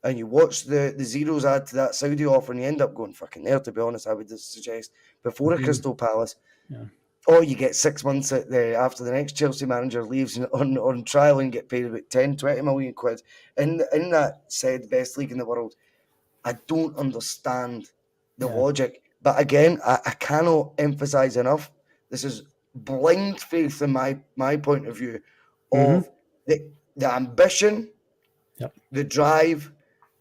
and you watch the zeros add to that Saudi offer and you end up going fucking there, to be honest, I would suggest, before a Crystal Palace. Yeah. Or you get 6 months after the next Chelsea manager leaves on trial and get paid about 10, 20 million quid in that said best league in the world. I don't understand the logic. But again, I cannot emphasise enough, this is blind faith in my point of view of the ambition, the drive,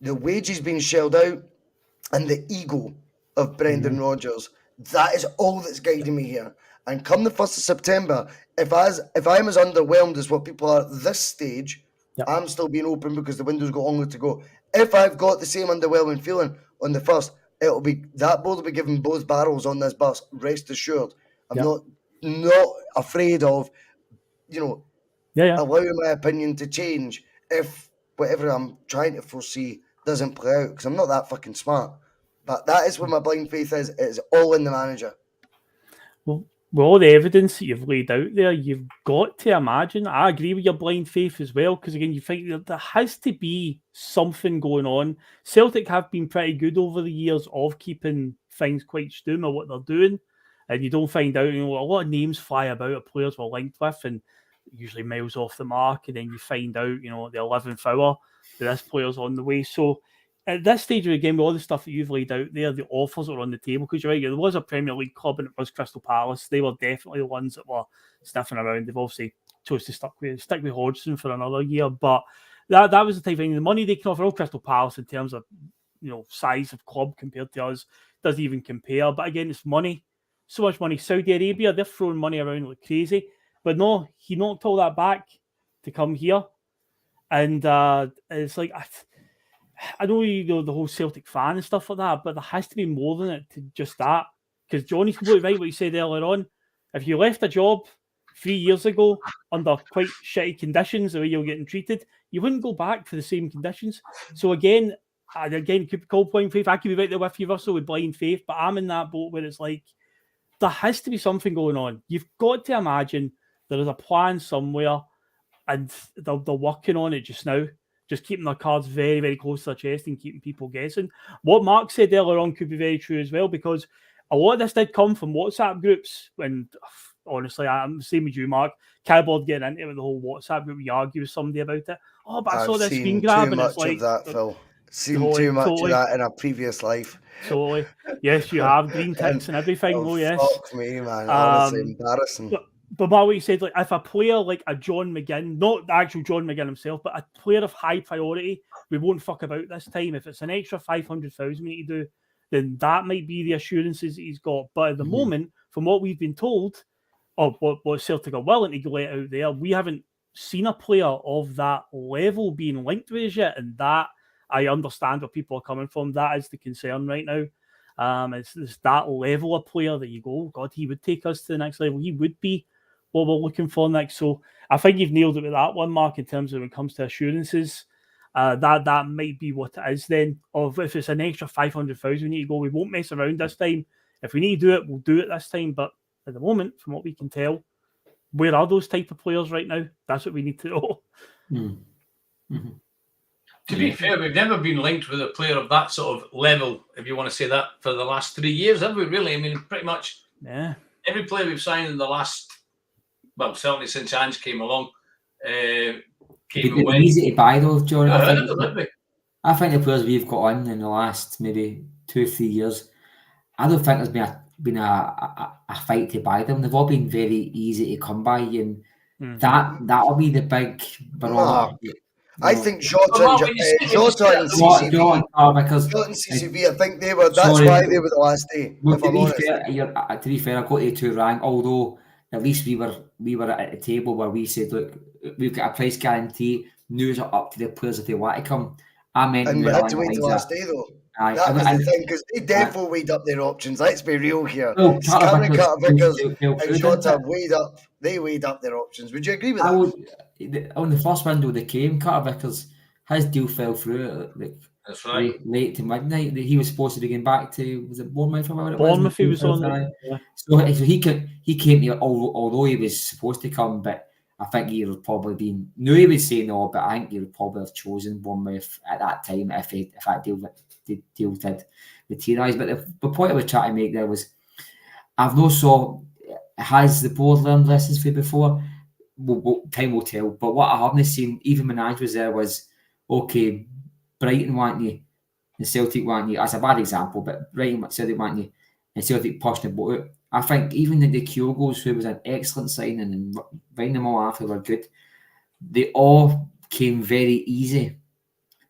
the wages being shelled out, and the ego of Brendan Rodgers. That is all that's guiding me here. And come the 1st of September, if I'm as underwhelmed as what people are at this stage, I'm still being open because the window's got longer to go. If I've got the same underwhelming feeling on the 1st, it'll be that boat will be given both barrels on this bus. Rest assured, I'm not afraid of, allowing my opinion to change if whatever I'm trying to foresee doesn't play out, because I'm not that fucking smart. But that is where my blind faith is. It's all in the manager. Well, with all the evidence that you've laid out there, you've got to imagine, I agree with your blind faith as well, because again, you think that there has to be something going on. Celtic have been pretty good over the years of keeping things quite stum of what they're doing, and you don't find out, a lot of names fly about of players we're linked with, and usually miles off the mark, and then you find out, the 11th hour that this player's on the way. So at this stage of the game, with all the stuff that you've laid out there, the offers that are on the table, because you're right, there was a Premier League club and it was Crystal Palace. They were definitely the ones that were sniffing around. They've obviously chose to stick with Hodgson for another year, but that was the type of thing. The money they can offer, Crystal Palace in terms of size of club compared to us doesn't even compare. But again, it's money, so much money. Saudi Arabia, they're throwing money around like crazy, but no, he knocked all that back to come here, and it's like, I know the whole Celtic fan and stuff like that, but there has to be more than it to just that. Because Johnny's completely right what he said earlier on. If you left a job 3 years ago under quite shitty conditions, the way you're getting treated, you wouldn't go back for the same conditions. So again, could be called blind faith. I could be right there with you, Russell, with blind faith, but I'm in that boat where it's like, there has to be something going on. You've got to imagine there is a plan somewhere, and they're working on it just now. Just keeping their cards very, very close to their chest and keeping people guessing. What Mark said earlier on could be very true as well, because a lot of this did come from WhatsApp groups when honestly. I'm the same as you, Mark. Cardboard getting into it with the whole WhatsApp group. We argue with somebody about it. Oh, but I saw this screen grab, and it's much like of that, Phil. Seen totally, too much totally. of that in a previous life. Totally. Yes, you have green ticks and everything. Oh, yes. Fuck me, man. Honestly, embarrassing. But what you said, like if a player like a John McGinn, not the actual John McGinn himself, but a player of high priority, we won't fuck about this time. If it's an extra 500,000 we need to do, then that might be the assurances that he's got. But at the moment, from what we've been told, or what Celtic are willing to let out there, we haven't seen a player of that level being linked with us yet. And that, I understand where people are coming from. That is the concern right now. It's that level of player that you go, oh God, he would take us to the next level. He would be what we're looking for next. So I think you've nailed it with that one, Mark, in terms of when it comes to assurances. That might be what it is then. Of if it's an extra 500,000 we need to go, we won't mess around this time. If we need to do it, we'll do it this time. But at the moment, from what we can tell, where are those type of players right now? That's what we need to know. Mm-hmm. To be fair, we've never been linked with a player of that sort of level, if you want to say that, for the last 3 years, have we really? I mean, pretty much every player we've signed in the last, well, certainly since Ange came along, came and went. Easy to buy though, John. I think the players we've got on in the last maybe 2-3 years, I don't think there's been a fight to buy them. They've all been very easy to come by, and that'll be the big barometer. I think Jota and CCV, I think they were. That's why they were the last day. Well, to be fair, I've got you to rank. Although at least we were at a table where we said, look, we've got a price guarantee. News are up to the players if they want to come. And we had to wait till last day though. That was the thing, because they definitely weighed up their options. Let's be real here. Carter Vickers and Jota weighed up. They weighed up their options. Would you agree with that? On the first window they came, Carter Vickers, his deal fell through That's right. late to midnight. He was supposed to be going back to, was it Bournemouth? Bournemouth he was on. So he came here, although he was supposed to come, but I think he would probably been. No, he would say no, but I think he would probably have chosen Bournemouth at that time if that deal did materialise. But the point I was trying to make there was, I've no saw. Has the board learned lessons from before? Time will tell. But what I haven't seen, even when Ange was there, was okay. Brighton want you, and Celtic want you. That's a bad example, but Brighton, Celtic want you, and Celtic pushed the boat out. I think even the Kyogos, who was an excellent signing, and buying them all after were good, they all came very easy.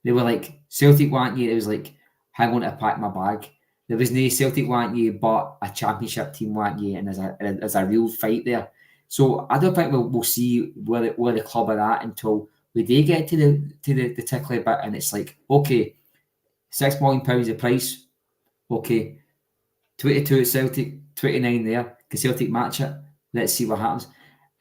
They were like, Celtic want you. It was like, hang on to pack my bag. There was no Celtic want you, but a championship team want you, and there's a real fight there. So I don't think we'll see where the club are at until we do get to the tickly bit, and it's like, okay, £6 million the price, okay, 22 at Celtic, 29 there. Can Celtic match it? Let's see what happens.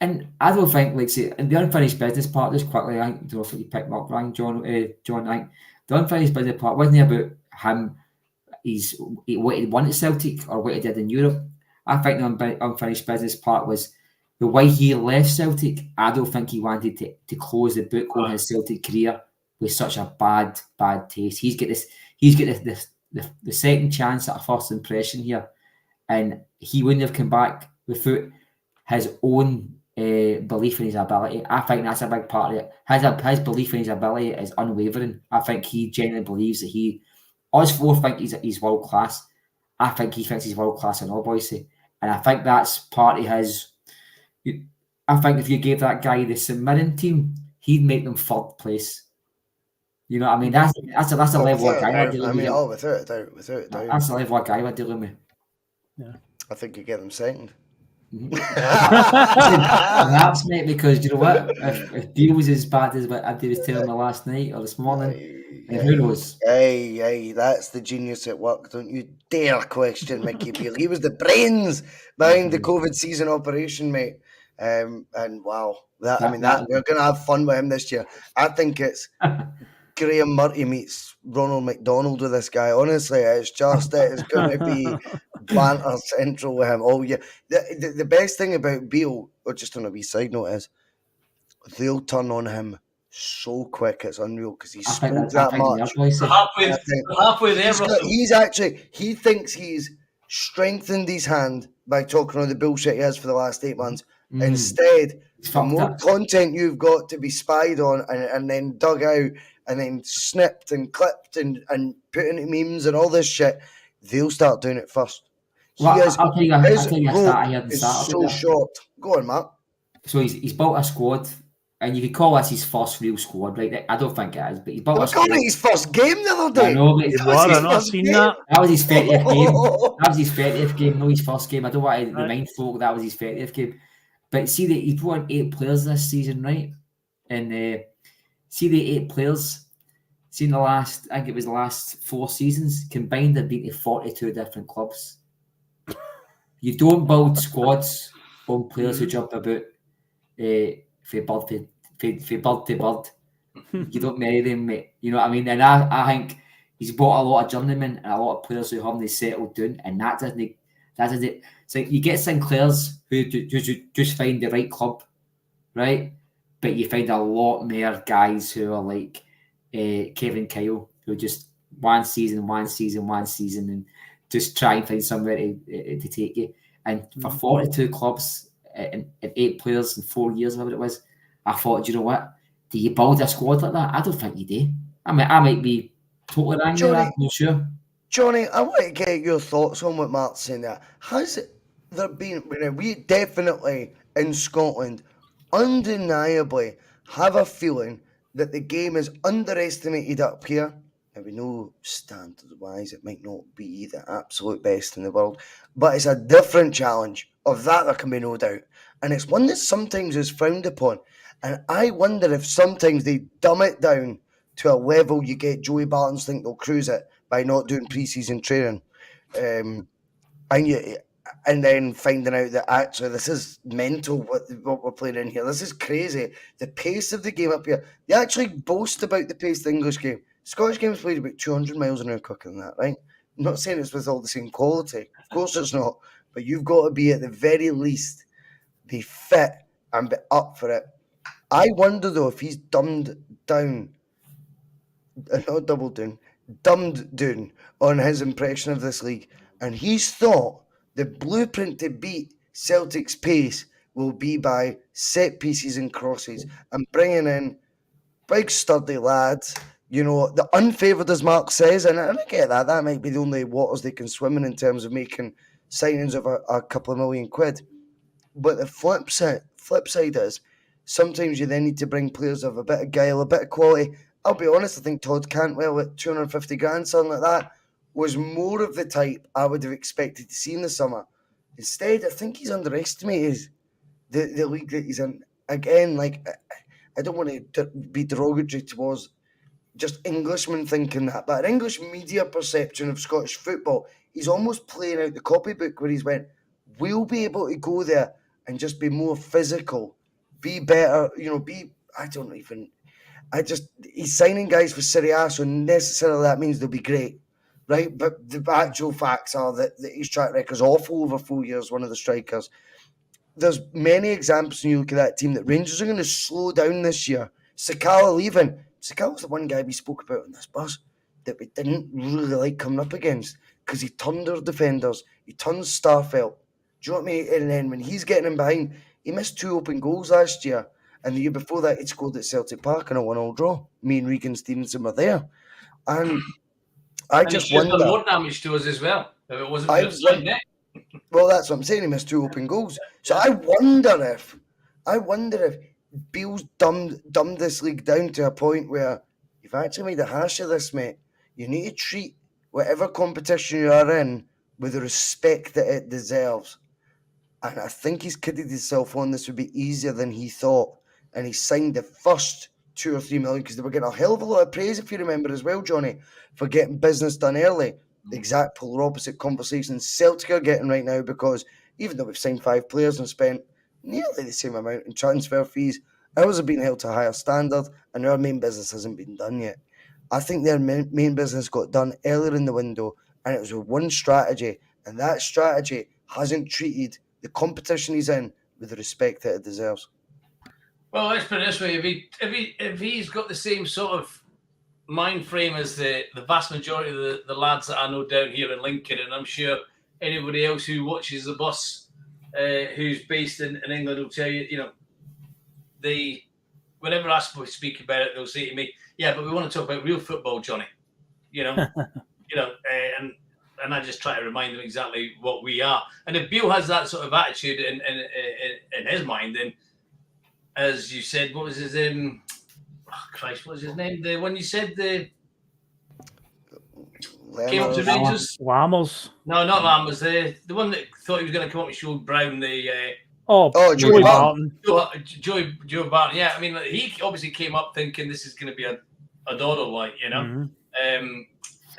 And I don't think, like, say, and the unfinished business part, just quickly, I don't know if you picked up, Ryan, John, I think the unfinished business part wasn't about him. What he won at Celtic or what he did in Europe. I think the unfinished business part was the way he left Celtic. I don't think he wanted to close the book on his Celtic career with such a bad taste. He's got the second chance at a first impression here, and he wouldn't have come back without his own belief in his ability. I think that's a big part of it. His belief in his ability is unwavering. I think he genuinely believes that he. Us four think he's world class. I think he thinks he's world class in all, Boise, and I think that's part of his. I think if you gave that guy the St Mirren team, he'd make them third place. You know what I mean? That's a level of guy. Without a doubt. That's the level of guy we're dealing with. Yeah, I think you get them second. Perhaps, mate, because you know what? If Beale was as bad as what Abdi was telling me last night or this morning, who knows? Hey, that's the genius at work. Don't you dare question Mickey Beale. He was the brains behind the COVID season operation, mate. And wow, we're going to have fun with him this year. I think it's Graham Murray meets Ronald McDonald with this guy. Honestly, it's going to be banter central with him. Oh yeah, the best thing about Beale, or just on a wee side note, is they'll turn on him so quick. It's unreal because he spoke that much. Halfway there. He thinks he's strengthened his hand by talking all the bullshit he has for the last 8 months. Instead, He's the fucked more it. content you've got to be spied on and then dug out and then snipped and clipped and put into memes and all this shit, they'll start doing it first. Well, His I'll tell you a rope stat I heard on is Saturday so there. short. Go on, Matt. So he's built a squad, and you could call this his first real squad, right? I don't think it is, but he's built They a were squad. calling it his first game the other I day. know, but It was, I know, I've seen that. that was his 30th game. That was his 30th game, no his first game. I don't want to remind folk that was his 30th game. But see that he brought in 8 players this season, right? And see the 8 players, see in the last, I think it was the last 4 seasons, combined they've been to 42 different clubs. You don't build squads on players who jump about from bird to bird. You don't marry them, mate. You know what I mean? And I think he's bought a lot of journeymen and a lot of players who haven't settled down, and that doesn't. So you get Sinclair's who just find the right club, right? But you find a lot more guys who are like Kevin Kyle, who just one season, and just try and find somewhere to take you. And for 42 clubs and 8 players in 4 years, whatever it was, I thought, you know what? Do you build a squad like that? I don't think you do. I might be totally wrong there, I'm not sure. Johnny, I want to get your thoughts on what Mark's saying there. Has there been, we definitely in Scotland undeniably have a that the game is underestimated up here. And we know standard-wise it might not be the absolute best in the world, but it's a different challenge. Of that there can be no doubt. And it's one that sometimes is frowned upon. And I wonder if sometimes they dumb it down to a level you get Joey Barton's think they'll cruise it by not doing pre-season training. And then finding out that actually this is mental what we're playing in here. This is crazy. The pace of the game up here. They actually boast about the pace of the English game. Scottish game's played about 200 miles an hour quicker than that, right? I'm not saying it's with all the same quality. Of course it's not. But you've got to be at the very least be fit and be up for it. I wonder though if he's dumbed down on his impression of this league, and he's thought the blueprint to beat Celtic's pace will be by set pieces and crosses and bringing in big sturdy lads, the unfavoured, as Mark says, and I get that might be the only waters they can swim in terms of making signings of a couple of million quid. But the flip side is sometimes you then need to bring players of a bit of guile, a bit of quality. I'll be honest, I think Todd Cantwell at 250 grand, something like that, was more of the type I would have expected to see in the summer. Instead, I think he's underestimated the league that he's in. Again, I don't want to be derogatory towards just Englishmen thinking that, but an English media perception of Scottish football, he's almost playing out the copybook where he's went, we'll be able to go there and just be more physical, be better, he's signing guys for Serie A, so necessarily that means they'll be great, right? But the actual facts are that his track record's awful over 4 years, one of the strikers. There's many examples when you look at that team that Rangers are going to slow down this year. Sakala leaving. Sakala's the one guy we spoke about on this bus that we didn't really like coming up against because he turned our defenders. He turned Starfelt. Do you know what I mean? And then when he's getting in behind, he missed 2 open goals last year. And the year before that, he'd scored at Celtic Park in a 1-1 draw. Me and Regan Stevenson were there. And I just wonder... done more damage to us as well, if it wasn't for the side net. Well, that's what I'm saying. He missed 2 open goals. So I wonder if Beale's dumbed this league down to a point where you've actually made a hash of this, mate. You need to treat whatever competition you are in with the respect that it deserves. And I think he's kidded himself on this would be easier than he thought. And he signed the first 2 or 3 million because they were getting a hell of a lot of praise, if you remember as well, Johnny, for getting business done early. The exact polar opposite conversation Celtic are getting right now, because even though we've signed 5 players and spent nearly the same amount in transfer fees, ours have been held to a higher standard and our main business hasn't been done yet. I think their main business got done earlier in the window, and it was with one strategy, and that strategy hasn't treated the competition he's in with the respect that it deserves. Well, let's put it this way: if he's got the same sort of mind frame as the vast majority of the lads that I know down here in Lincoln, and I'm sure anybody else who watches the bus, who's based in England, will tell you, whenever I speak about it, they'll say to me, "Yeah, but we want to talk about real football, Johnny." And I just try to remind them exactly what we are. And if Beale has that sort of attitude in his mind, then, as you said, what was his what was his name? The one you said came up to Rangers. Lammers. No, not Lammers. The one that thought he was going to come up with Sean Brown. Joey Barton. Joe Barton. Yeah, I mean, he obviously came up thinking this is going to be a doddle,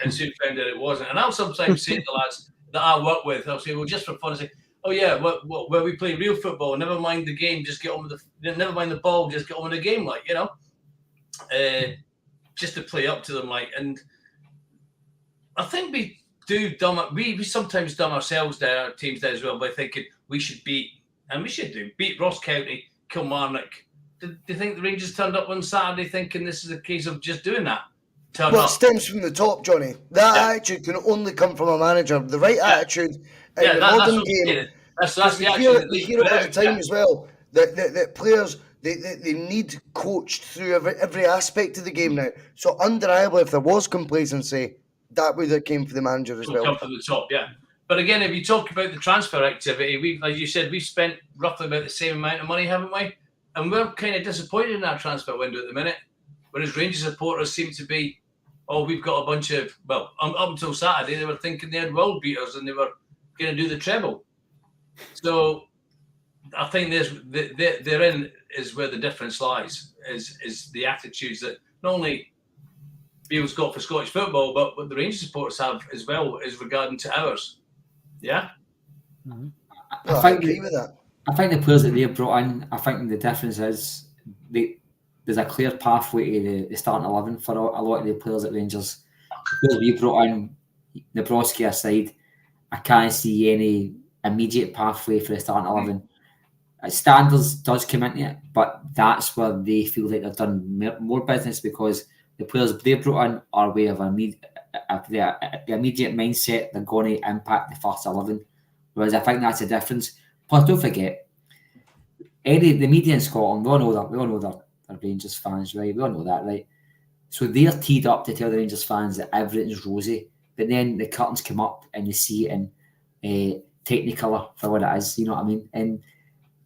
and soon found out it wasn't. And I'll sometimes say to the lads that I work with, I'll say, well, just for fun, I say, oh yeah, where we play real football, never mind the game, just get on with never mind the ball, just get on with the game, just to play up to them, and I think we sometimes dumb ourselves down, our teams down as well, by thinking we should beat Ross County, Kilmarnock. Do you think the Rangers turned up on Saturday thinking this is a case of just doing that? It stems from the top, Johnny. That attitude can only come from a manager. The right attitude in the modern game. That's we hear it all the time as well. That players they need coached through every aspect of the game now. So undeniably, if there was complacency, that would have came from the manager as well. Come from the top, yeah. But again, if you talk about the transfer activity, like you said, we've spent roughly about the same amount of money, haven't we? And we're kind of disappointed in our transfer window at the minute. Whereas Rangers supporters seem to be, we've got a bunch of, up until Saturday, they were thinking they had world beaters and they were going to do the treble. So I think therein is where the difference lies, is the attitudes that not only Beale's got for Scottish football, but what the Rangers supporters have as well is regarding to ours. Yeah? Mm-hmm. I agree with that. I think the players that they've brought in, I think the difference is there's a clear pathway to the starting 11 for a lot of the players at Rangers. The players we brought in, Nabrowski aside, I can't see any immediate pathway for the starting 11. Standards does come into it, but that's where they feel like they've done more business because the players they brought in are aware of the immediate mindset they're going to impact the first 11. Whereas I think that's the difference. Plus, don't forget, the media in Scotland, we all know they're Rangers fans, right? We all know that, right? So they're teed up to tell the Rangers fans that everything's rosy, but then the curtains come up and they see it in Technicolor for what it is, you know what I mean? And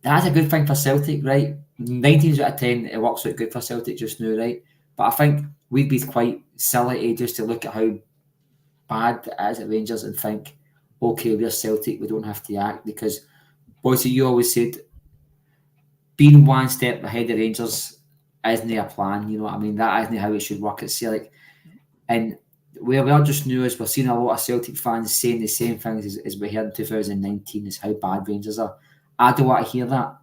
that's a good thing for Celtic, right? 9 times out of 10, it works out good for Celtic just now, right? But I think we'd be quite silly just to look at how bad it is at Rangers and think, okay, we're Celtic, we don't have to act, because Boise, you always said being one step ahead of Rangers isn't a plan, you know what I mean? That isn't how it should work at Celtic. And where we are just now is we're seeing a lot of Celtic fans saying the same things as we heard in 2019 is how bad Rangers are. I don't want to hear that.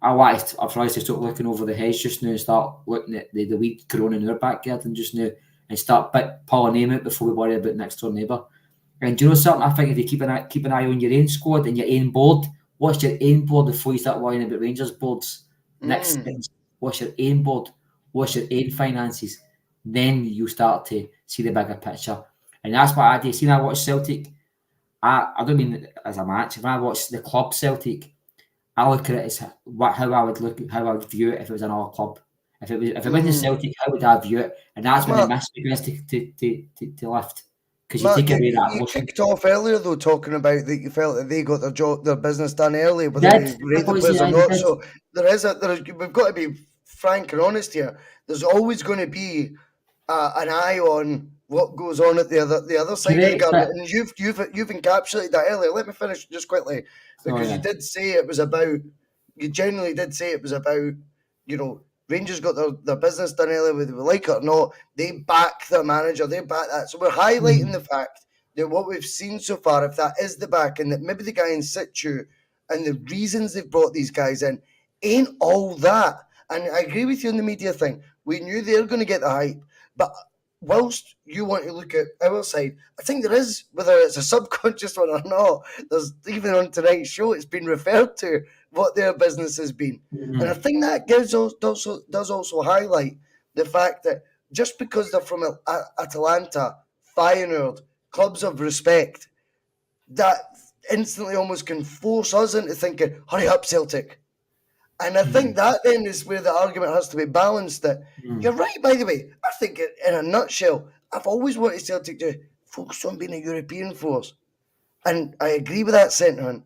I want for us to stop looking over the hedge just now and start looking at the weed growing in our backyard just now and start pulling name out before we worry about next door neighbour. And do you know something? I think if you keep an eye on your own squad and your own board, watch your own board before you start worrying about Rangers boards. Next things, watch your own board, watch your own finances. Then you start to see the bigger picture. And that's what I do. See, when I watch Celtic, I don't mean as a match. When I watch the club Celtic, I look at it as how I would view it if it was another club. If it wasn't Celtic, how would I view it? And that's when the mystery begins to lift. Because you take away that emotion. You kicked off earlier though, talking about that you felt that they got their business done early, whether they rate the players or not. So we've got to be frank and honest here. There's always going to be an eye on what goes on at the other side of the garden, and you've encapsulated that earlier. Let me finish just quickly, because you did say it was about. You genuinely did say it was about. Rangers got their business done early, whether we like it or not. They back their manager. They back that. So we're highlighting the fact that what we've seen so far, if that is the back, and that maybe the guy in situ and the reasons they've brought these guys in ain't all that. And I agree with you on the media thing. We knew they were going to get the hype, but whilst you want to look at our side, I think there is, whether it's a subconscious one or not, there's even on tonight's show, it's been referred to what their business has been. And I think that does also highlight the fact that just because they're from Atalanta, Feyenoord, clubs of respect, that instantly almost can force us into thinking, hurry up, Celtic. And I think that then is where the argument has to be balanced. That you're right, by the way. I think in a nutshell, I've always wanted Celtic to focus on being a European force. And I agree with that sentiment.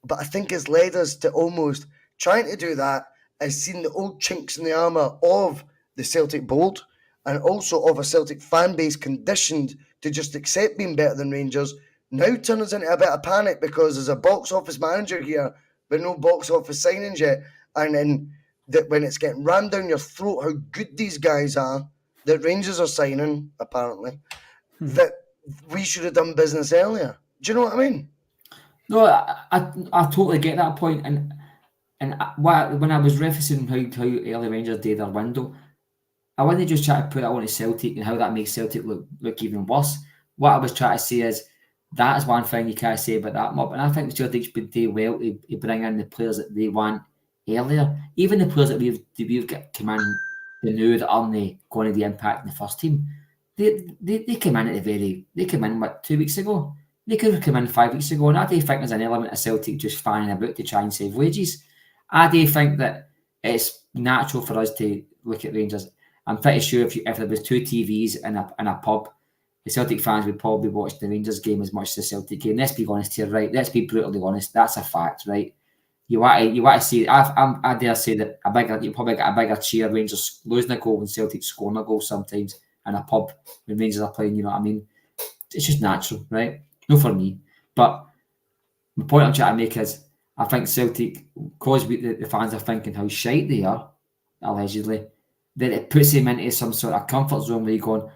But I think it's led us to almost trying to do that as seen the old chinks in the armour of the Celtic board and also of a Celtic fan base conditioned to just accept being better than Rangers now turn us into a bit of panic because there's a box office manager here but no box office signings yet. And then that when it's getting rammed down your throat how good these guys are, that Rangers are signing, apparently, that we should have done business earlier. Do you know what I mean? No, I totally get that point, and when I was referencing how early Rangers did their window, I wasn't just trying to put that on to Celtic and how that makes Celtic look even worse. What I was trying to say is that is one thing you can't say about that mob, and I think Celtic would do well to bring in the players that they want earlier, even the players that we've got come in the new that aren't going to the impact in the first team. They came in they came in what 2 weeks ago. They could have come in 5 weeks ago, and I do think there's an element of Celtic just fanning about to try and save wages. I do think that it's natural for us to look at Rangers. I'm pretty sure if there was two TVs in a pub, the Celtic fans would probably watch the Rangers game as much as the Celtic game. Let's be honest here, right? Let's be brutally honest. That's a fact, right? You want to see. I dare say that you probably get a bigger cheer Rangers losing a goal than Celtic scoring a goal sometimes in a pub when Rangers are playing. You know what I mean? It's just natural, right? No, for me. But the point I'm trying to make is, I think Celtic, because the fans are thinking how shite they are, allegedly, that it puts them into some sort of comfort zone where you're going,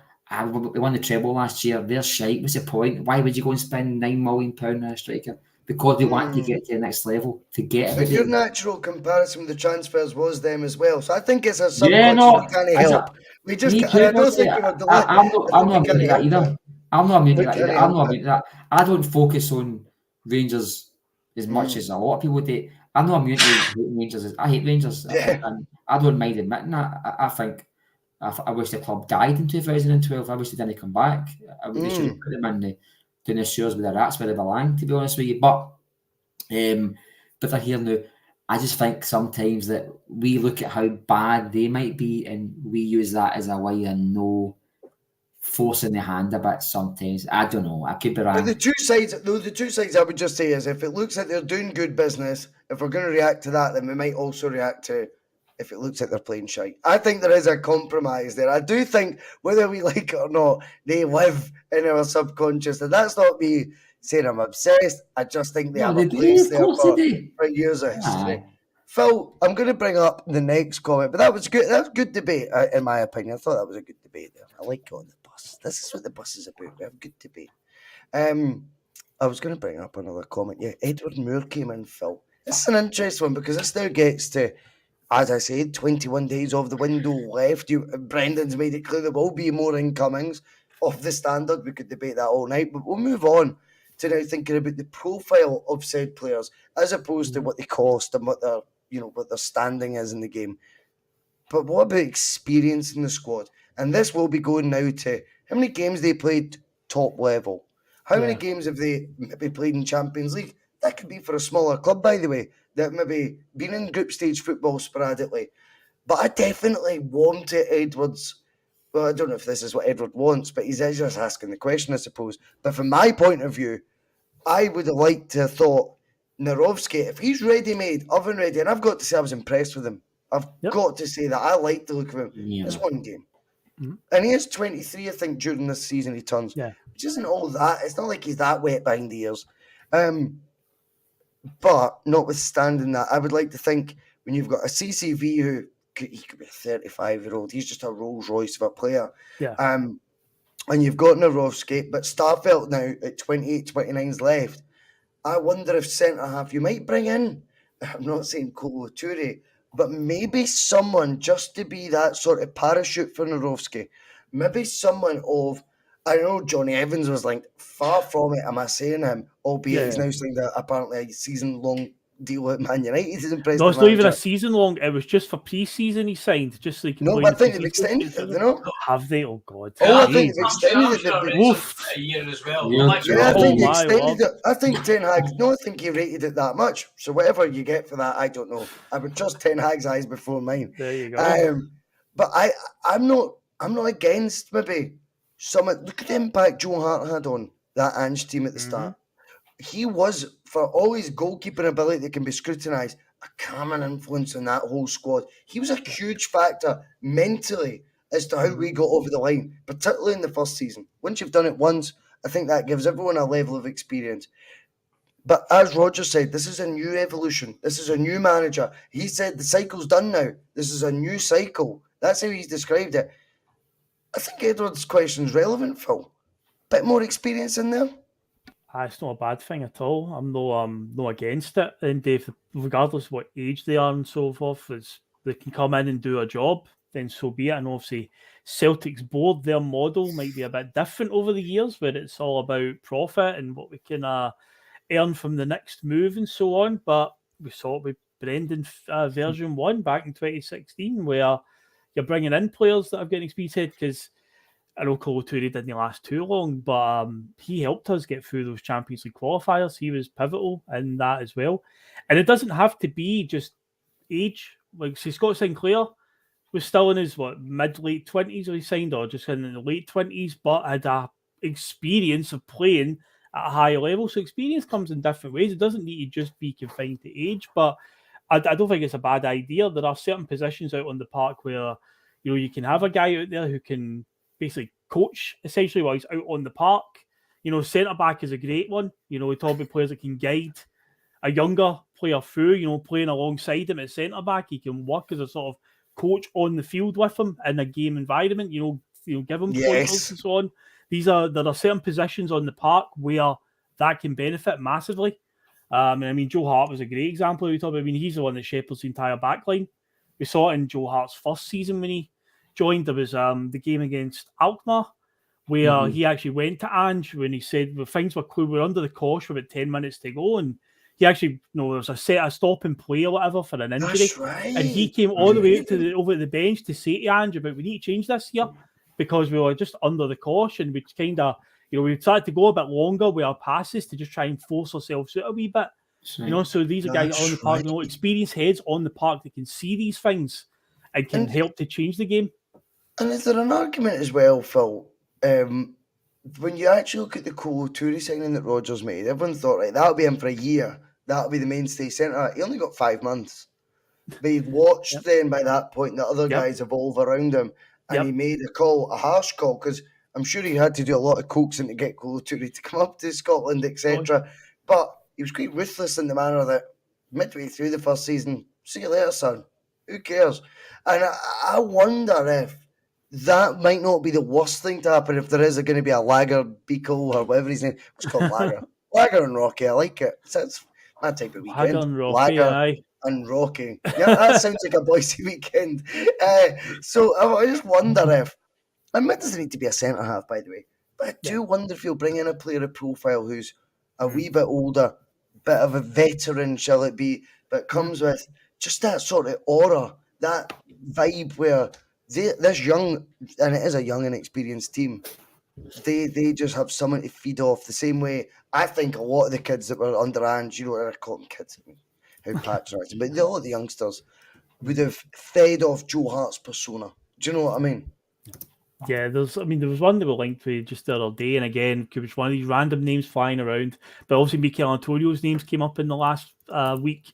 we won the treble last year, they're shite, what's the point? Why would you go and spend £9 million on a striker? Because they want to get to the next level, to get But it. your natural comparison with the transfers was them as well. So I think it's a subconscious we can't help. We just Me can't, too, and I don't think we're deliberate. I'm not immune to that either. I'm not immune to that either. I'm not immune to that. I don't focus on Rangers as much as a lot of people do. I'm not immune to hating Rangers. I hate Rangers. Yeah. And I don't mind admitting that. I think I wish the club died in 2012. I wish they didn't come back. I wish they should have put them in the sewers with the rats where they belong, to be honest with you. But they're here now. I just think sometimes that we look at how bad they might be and we use that as a way of forcing the hand a bit sometimes. I don't know. I could be wrong. But the two sides I would just say is if it looks like they're doing good business, if we're going to react to that, then we might also react to if it looks like they're playing shite. I think there is a compromise there. I do think, whether we like it or not, they live in our subconscious. And that's not me saying I'm obsessed. I just think they have a place there for years of history. Aye. Phil, I'm going to bring up the next comment, but that was good. That was good debate, in my opinion. I thought that was a good debate there. I like on the bus. This is what the bus is about. We have good debate. I was going to bring up another comment. Yeah, Edward Moore came in, Phil. This is an interesting one because this now gets to, as I said, 21 days of the window left. Brendan's made it clear there will be more incomings of the standard. We could debate that all night, but we'll move on to now thinking about the profile of said players as opposed to what they cost and what their standing is in the game. But what about experience in the squad? And this will be going now to how many games they played top level. How many games have they maybe played in Champions League? That could be for a smaller club, by the way, that maybe been in group stage football sporadically. But I definitely wanted Edwards. Well, I don't know if this is what Edward wants, but he's just asking the question, I suppose. But from my point of view, I would have liked to have thought Narovsky, if he's ready-made, oven-ready, and I've got to say I was impressed with him. I've got to say that. I like the look of him. Yeah. It's one game. Mm-hmm. And he is 23, I think, during this season he turns. Yeah. Which isn't all that. It's not like he's that wet behind the ears. But notwithstanding that, I would like to think when you've got a CCV who he could be a 35-year-old, he's just a Rolls Royce of a player. Yeah. And you've got Narovsky, but Starfelt now at 28, 29's left. I wonder if centre-half you might bring in, I'm not saying Kolo Toure, but maybe someone just to be that sort of parachute for Narovsky. Maybe someone of, I know Johnny Evans was linked, far from it, am I saying him, albeit he's now signed apparently a season-long deal at Man United. He's impressed. No, it's not even a season long. It was just for pre-season he signed, just so he could No, play but in I the think they've pre-season. extended it, you know? Have they? Oh, God. Oh, I Yeah, think they've extended I'm it. sure it's Woof. a year as well. Yeah, I'm actually Yeah, I Oh, think they my extended lord. it. I think Ten Hag. No, I think he rated it that much. So whatever you get for that, I don't know. I would trust Ten Hag's eyes before mine. There you go. But I'm not against maybe some. Look at the impact Joe Hart had on that Ange team at the start. He was, for all his goalkeeping ability that can be scrutinised, a calming influence on that whole squad. He was a huge factor mentally as to how we got over the line, particularly in the first season. Once you've done it once, I think that gives everyone a level of experience. But as Roger said, this is a new evolution. This is a new manager. He said the cycle's done now. This is a new cycle. That's how he's described it. I think Edward's question's relevant, Phil. Bit more experience in there. It's not a bad thing at all. I'm no against it. And Dave, regardless of what age they are and so forth, as they can come in and do a job, then so be it. And obviously, Celtic's board, their model might be a bit different over the years, where it's all about profit and what we can earn from the next move and so on. But we saw it with Brendan version 1 back in 2016, where you're bringing in players that have getting experience because I know Kolo Touré didn't last too long, but he helped us get through those Champions League qualifiers. He was pivotal in that as well. And it doesn't have to be just age. Like, see, Scott Sinclair was still in his, mid-late 20s when he signed, or just in the late 20s, but had a experience of playing at a higher level. So experience comes in different ways. It doesn't need to just be confined to age, but I don't think it's a bad idea. There are certain positions out on the park where, you can have a guy out there who can basically coach essentially while he's out on the park. Centre back is a great one. We talk about players that can guide a younger player through, playing alongside him at centre back. He can work as a sort of coach on the field with him in a game environment, give him pointers and so on. There are certain positions on the park where that can benefit massively. Joe Hart was a great example. We talk about. He's the one that shepherds the entire back line. We saw it in Joe Hart's first season when he joined. There was the game against Alkmaar where he actually went to Ange when he said things were under the cosh with about 10 minutes to go, and he actually, there was a stop and play or whatever for an injury. That's right. And he came all the way over at the bench to say to Ange about, we need to change this here because we were just under the cosh, and we kind of, we tried to go a bit longer with our passes to just try and force ourselves out a wee bit. Right. So these are guys on the park, experienced heads on the park that can see these things and can help to change the game. And is there an argument as well, Phil? When you actually look at the Kolo Touré signing that Rodgers made, everyone thought, right, that'll be him for a year. That'll be the mainstay centre. He only got 5 months. But he'd watched then by that point the other guys evolve around him, and he made a harsh call, because I'm sure he had to do a lot of coaxing to get Kolo Touré to come up to Scotland, etc. But he was quite ruthless in the manner that midway through the first season, see you later, son. Who cares? And I wonder if that might not be the worst thing to happen if there is going to be a Lagerbielke or whatever his name. It's called Lager. Lager and Rocky. I like it. That's my type of weekend. Lager and Rocky, aye. And Rocky. Yeah, that sounds like a Boise weekend. So I just wonder if, and it doesn't need to be a centre half, by the way, but I do wonder if you'll bring in a player of profile who's a wee bit older, bit of a veteran, shall it be, but comes with just that sort of aura, that vibe where this young, and it is a young and experienced team, they just have someone to feed off the same way. I think a lot of the kids that were under Ange, I call them kids, how patronising, but a lot of the youngsters would have fed off Joe Hart's persona. Do you know what I mean? Yeah, there was one that we linked to just the other day, and again, it was one of these random names flying around, but obviously Mikel Antonio's names came up in the last week.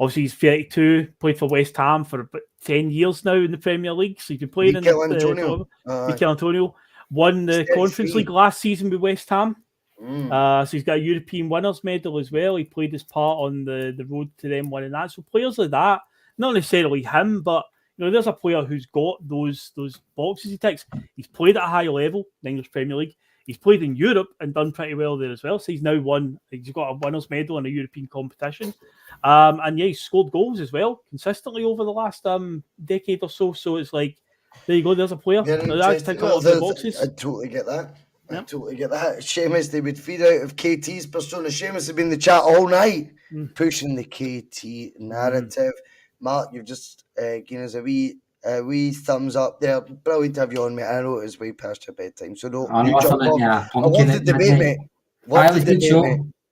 Obviously, he's 32, played for West Ham for about 10 years now in the Premier League, so he's been playing Mikel Antonio won the Conference League last season with West Ham. So he's got a European winners medal as well. He played his part on the road to them winning that. So players like that, not necessarily him, but there's a player who's got those boxes he ticks. He's played at a high level in the English Premier League. He's played in Europe and done pretty well there as well. So he's now he's got a winners medal in a European competition. And he's scored goals as well consistently over the last decade or so. So it's like, there you go, there's a player. That's ticking all the boxes. I totally get that. I Yep. totally get that. Seamus, they would feed out of KT's persona. Seamus has been in the chat all night, pushing the KT narrative. Mark, you've just given us a wee thumbs up there. Brilliant to have you on, mate. I know it was way past your bedtime, so no, I you know, jump off. yeah, I love the debate, mate. It was a good show.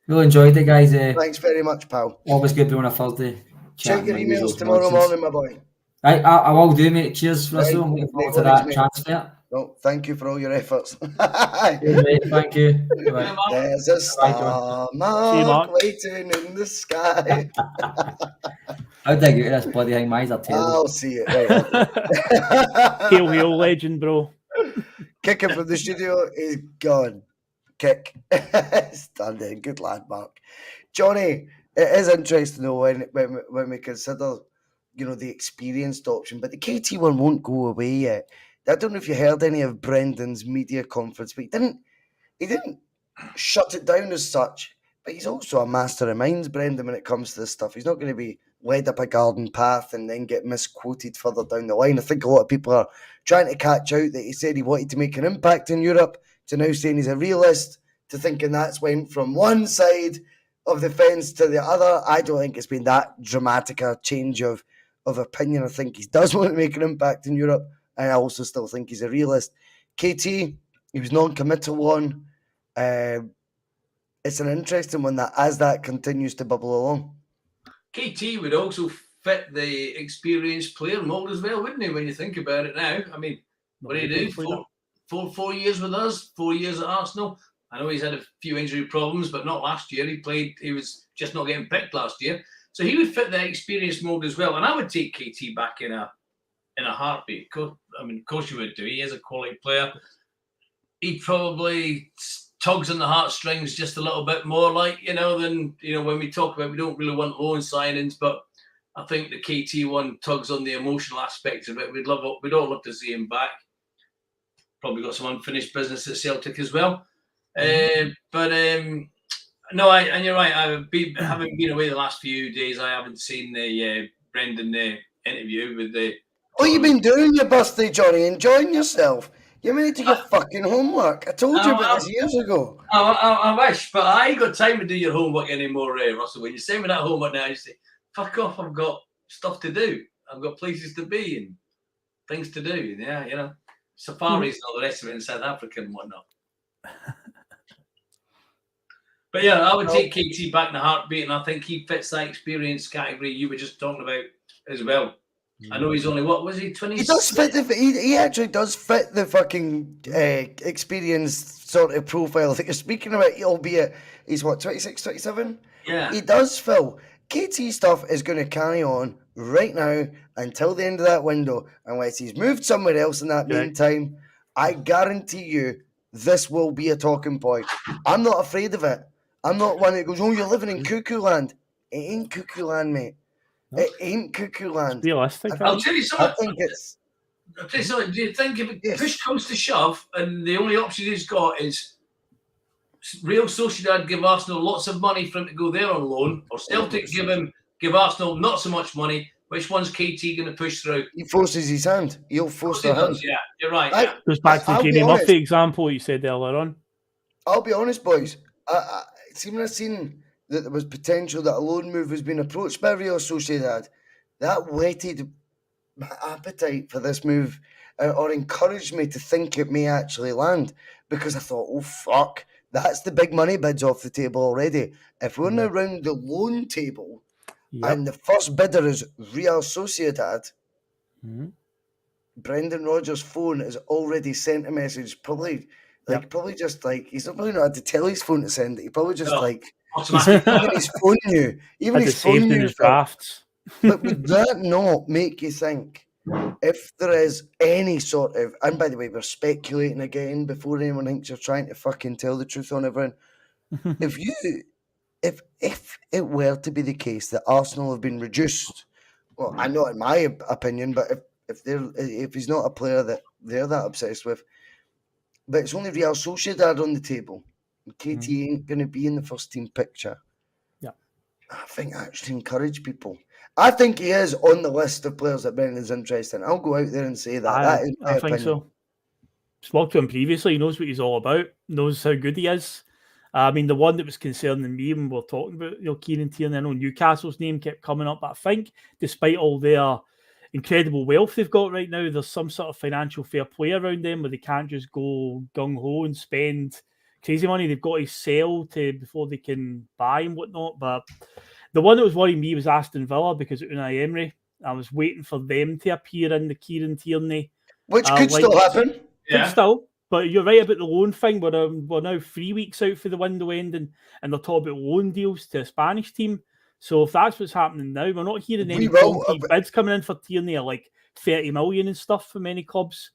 Really enjoyed it, guys. Thanks very much, pal. Always good being on a Thursday. Check your emails tomorrow morning, my boy. Right, I will do, mate. Cheers, Russell. I'm looking forward to that transfer. No, thank you for all your efforts. Cheers, mate. Thank you. Right. There's a star mark waiting in the sky. How did I get this bloody thing? My eyes are terrible. I'll see it. Right. Hail, legend, bro. Kicking from the studio is gone. Kick. Standing. Good lad, Mark. Johnny, it is interesting though when we consider, the experienced option, but the KT one won't go away yet. I don't know if you heard any of Brendan's media conference, but he didn't shut it down as such. But he's also a master of minds, Brendan, when it comes to this stuff. He's not going to be led up a garden path and then get misquoted further down the line. I think a lot of people are trying to catch out that he said he wanted to make an impact in Europe to now saying he's a realist to thinking that's went from one side of the fence to the other. I don't think it's been that dramatic a change of opinion. I think he does want to make an impact in Europe. And I also still think he's a realist. KT, he was non-committal on. It's an interesting one that as that continues to bubble along. KT would also fit the experienced player mold as well, wouldn't he, when you think about it now? I mean, what did he do? 4 years with us, 4 years at Arsenal. I know he's had a few injury problems, but not last year. He was just not getting picked last year. So he would fit the experienced mold as well. And I would take KT back in a heartbeat. Of course you would do. He is a quality player. He probably tugs on the heartstrings just a little bit more, than when we talk about we don't really want loan signings, but I think the KT one tugs on the emotional aspects of it. We'd all love to see him back. Probably got some unfinished business at Celtic as well. No, and you're right. Having been away the last few days, I haven't seen the Brendan interview with the. What you been doing your birthday, Johnny? Enjoying yourself? You made to do your fucking homework. I told you about this years ago. I wish, but I ain't got time to do your homework anymore, Russell. When you send me that homework now, you say, fuck off, I've got stuff to do. I've got places to be and things to do. Yeah, safaris and all the rest of it in South Africa and whatnot. But yeah, I would take KT back in a heartbeat, and I think he fits that experience category you were just talking about as well. I know he's only, what was he, 20? He does fit he actually does fit the fucking experienced sort of profile that you're speaking about, albeit he's what, 26, 27? Yeah. He does, Phil. KT stuff is going to carry on right now until the end of that window, unless he's moved somewhere else in that meantime. I guarantee you this will be a talking point. I'm not afraid of it. I'm not one that goes, oh, you're living in cuckoo land. It ain't cuckoo land, mate. It ain't cuckoo land. Realistic. I'll tell you something. I think it's. I'll tell you something. Do you think if push comes to shove and the only option he's got is Real Sociedad give Arsenal lots of money for him to go there on loan, or Celtic give Arsenal not so much money, which one's KT going to push through? He forces his hand. He'll force the hand. Yeah, you're right. Yeah. Goes back to the Jamie Murphy example you said earlier on. I'll be honest, boys. I seen that there was potential that a loan move was being approached by Real Sociedad. That whetted my appetite for this move or encouraged me to think it may actually land, because I thought, oh, fuck, that's the big money bids off the table already. If we're now round the loan table and the first bidder is Real Sociedad, Brendan Rodgers' phone has already sent a message, probably just he's probably not had to tell his phone to send it. He probably just even his phone knew. Even his phone knew. His drafts. But would that not make you think, if there is any sort of, and by the way, we're speculating again before anyone thinks you're trying to fucking tell the truth on everyone. If it were to be the case that Arsenal have been reduced, well, I know in my opinion, but if he's not a player that they're that obsessed with, but it's only Real Sociedad on the table, and KT ain't going to be in the first team picture. Yeah, I think that should encourage people. I think he is on the list of players that Brendan's interested in. I'll go out there and say that. That is my opinion. So. spoke to him previously. He knows what he's all about, knows how good he is. I mean, the one that was concerning me when we were talking about, Kieran Tierney, I know Newcastle's name kept coming up, but I think despite all their incredible wealth they've got right now, there's some sort of financial fair play around them where they can't just go gung-ho and spend crazy money. They've got to sell before they can buy and whatnot. But the one that was worrying me was Aston Villa because of Unai Emery. I was waiting for them to appear in the Kieran Tierney. Which could still happen. Could still. But you're right about the loan thing. We're now 3 weeks out for the window ending, and they're talking about loan deals to a Spanish team. So if that's what's happening now, we're not hearing any concrete bids coming in for Tierney at like 30 million and stuff from any clubs.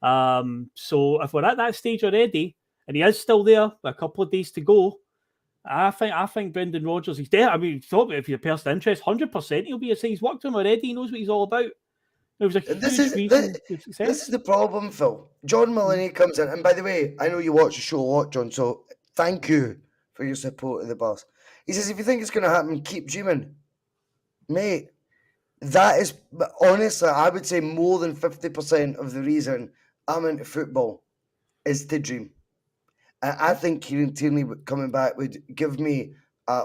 So if we're at that stage already, and he is still there with a couple of days to go, I think Brendan Rodgers, he's there. I mean, if you're a person of interest, 100% he'll be a say. He's worked with him already. He knows what he's all about. This is the problem, Phil. John Mulaney comes in, and by the way, I know you watch the show a lot, John, so thank you for your support of the boss. He says, if you think it's going to happen, keep dreaming. Mate, that is, honestly, I would say more than 50% of the reason I'm into football is to dream. I think Kieran Tierney coming back would give me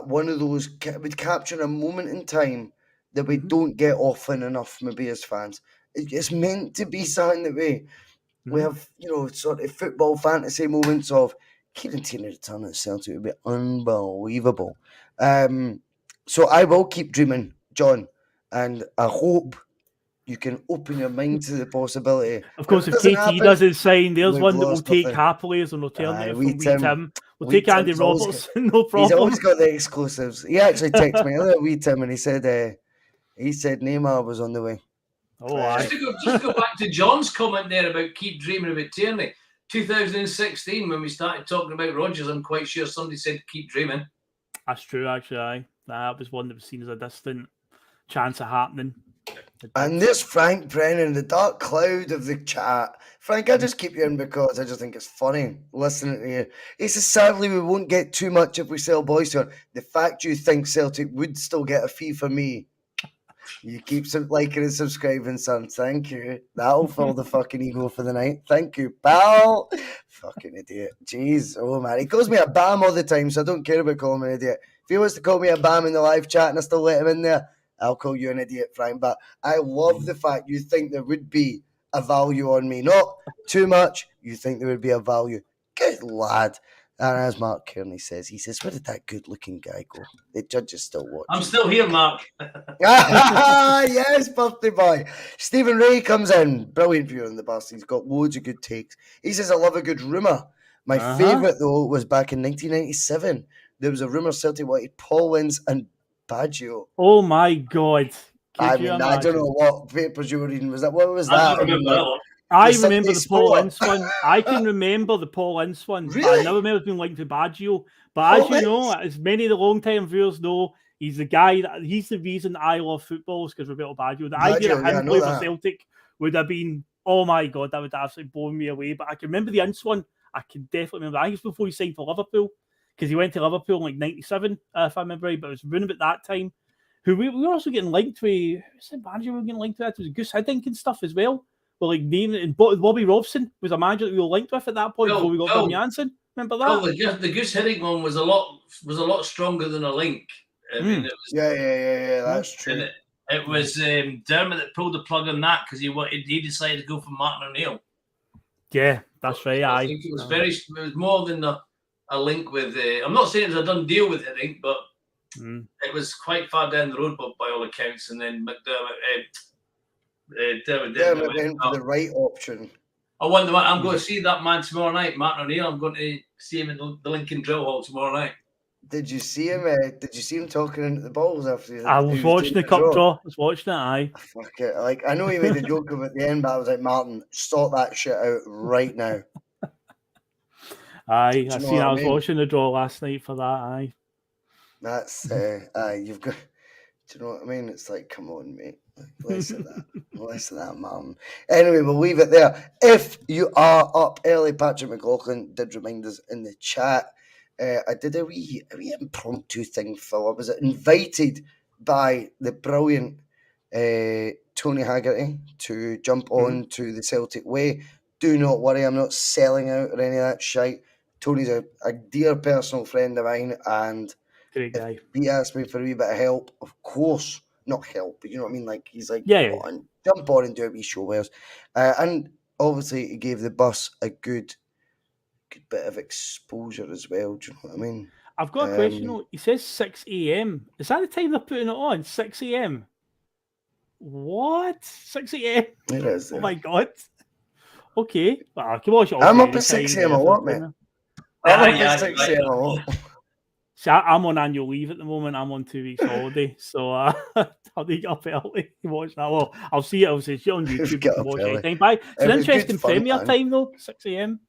one of those, would capture a moment in time that we don't get often enough, maybe as fans. It's meant to be something that we have, sort of football fantasy moments of Kieran Tierney returning at Celtic would be unbelievable. So I will keep dreaming, John, and I hope you can open your mind to the possibility. Of course, if KT doesn't sign, there's one that we'll take happily as an alternative from Tim. We'll take Andy Roberts, no problem. He's always got the exclusives. He actually texted me earlier, wee Tim, and he said Neymar was on the way. Oh, just to go back to John's comment there about keep dreaming about Tierney. 2016, when we started talking about Rodgers, I'm quite sure somebody said keep dreaming. That's true, actually. That was one that was seen as a distant chance of happening. And this Frank Brennan, the dark cloud of the chat. Frank, I just keep you in because I just think it's funny listening to you. He says, sadly, we won't get too much if we sell Boyce to her. The fact you think Celtic would still get a fee for me. You keep liking and subscribing, son. Thank you. That'll fill the fucking ego for the night. Thank you, pal. Fucking idiot. Jeez. Oh, man. He calls me a bam all the time, so I don't care about calling me an idiot. If he wants to call me a bam in the live chat and I still let him in there, I'll call you an idiot, Frank. But I love the fact you think there would be a value on me. Not too much. You think there would be a value. Good lad. And as Mark Kearney says, he says, where did that good-looking guy go? The judge is still watching. I'm still here, Mark. Yes, birthday boy. Stephen Ray comes in. Brilliant view on the bus. He's got loads of good takes. He says, I love a good rumour. My favourite, though, was back in 1997. There was a rumour Celtic wanted Paul Ince and Baggio. Oh, my God. I don't know what papers you were reading. What was that? I remember that one. I remember the Paul Ince one. I can remember the Paul Ince one. Really? I never remember it being linked to Baggio. But as you know, as many of the long-time viewers know, he's the guy he's the reason I love football is because Roberto Baggio. The idea of him playing for Celtic would have been, oh my God, that would absolutely blow me away. But I can remember the Ince one. I can definitely remember. I think it was before he signed for Liverpool because he went to Liverpool in like 97, if I remember right. But it was around about that time. Who we were also getting linked with, who's the manager we were getting linked to? It was Gus Hiddink and stuff as well. Well, like naming it, and Bobby Robson was a manager that we were linked with at that point before we got Gordon Jansen. Remember that? Well, the Gus Hiddink one was a lot stronger than a link. I mean, it was, yeah, that's true. It was Dermot that pulled the plug on that because he decided to go for Martin O'Neill. Yeah, that's right. I think it was more than a link with. I'm not saying it was a done deal with Hiddink, but it was quite far down the road by all accounts. And then McDermott. Dermot went for the right option. I'm going to see that man tomorrow night, Martin O'Neill. I'm going to see him in the Lincoln Drill Hall tomorrow night. Did you see him? Did you see him talking into the balls after? I was watching the cup draw. I was watching it. Aye. Fuck it! Like I know he made a joke of it at the end, but I was like, Martin, sort that shit out right now. Aye, I was watching the draw last night for that. Aye. That's you've got. Do you know what I mean? It's like, come on, mate. Less of that. Less of that, man. Anyway, we'll leave it there. If you are up early, Patrick McLaughlin did remind us in the chat. I did a wee impromptu thing, Phil. I was invited by the brilliant Tony Haggerty to jump on to the Celtic Way. Do not worry, I'm not selling out or any of that shite. Tony's a dear personal friend of mine, and Great guy. he asked me for a wee bit of help, of course. Not help, but you know what I mean? Like, he's like, Yeah. "Come on, jump on and do a wee show with us." And obviously, he gave the bus a good bit of exposure as well. Do you know what I mean? I've got a question though. He says 6 a.m. Is that the time they're putting it on? 6 a.m. What? 6 a.m. It is. Oh my god. Okay. Well, I can watch it all I'm day up at 6 a.m. anytime, a but lot, if it's mate. in I'm up yeah, at 6 right. a.m. a lot. See, I'm on annual leave at the moment. I'm on 2 weeks holiday, so I'll need to get up early to watch that. Well, I'll see it. Obviously, it's on YouTube. You Get can up watch early. it anytime. But it's an It was good interesting fun, premiere man. time though. 6 a.m.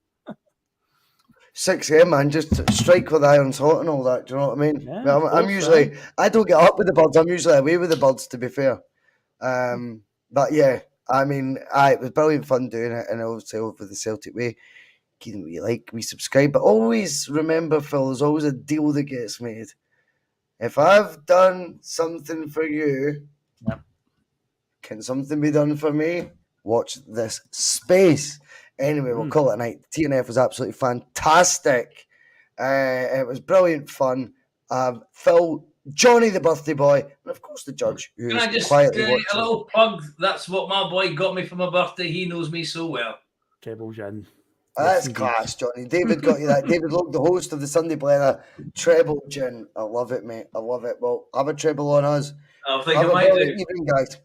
6 a.m. man, just strike with irons hot and all that. Do you know what I mean? Yeah, Well, of I'm course, usually, I don't get up with the birds. I'm usually away with the birds, to be fair. But yeah, I mean, it was brilliant fun doing it, and obviously over the Celtic way. Keep what you like, we subscribe, but always remember, Phil, there's always a deal that gets made. If I've done something for you, Yep. Can something be done for me? Watch this space. Anyway, we'll call it a night. T.N.F was absolutely fantastic. It was brilliant fun. Phil, Johnny the birthday boy, and of course the judge, Can who's I just quietly a watching. little plug? That's what my boy got me for my birthday. He knows me so well. Treble gin. That's indeed. class, Johnny. David got you that. David Logue, the host of the Sunday Blether, treble gin. I love it, mate. I love it. Well, have a treble on us. I think Have I a might brilliant do. evening, guys.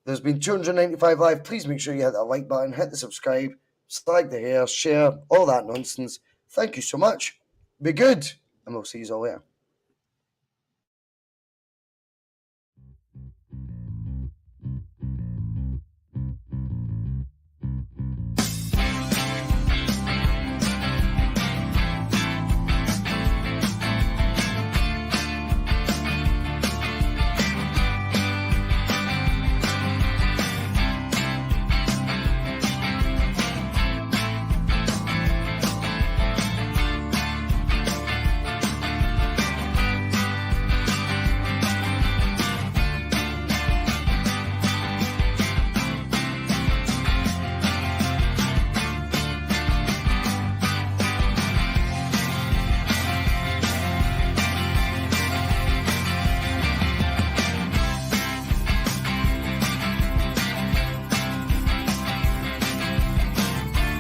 There's been 295 live. Please make sure you hit that like button, hit the subscribe, slag the hair, share, all that nonsense. Thank you so much. Be good, and we'll see you all later.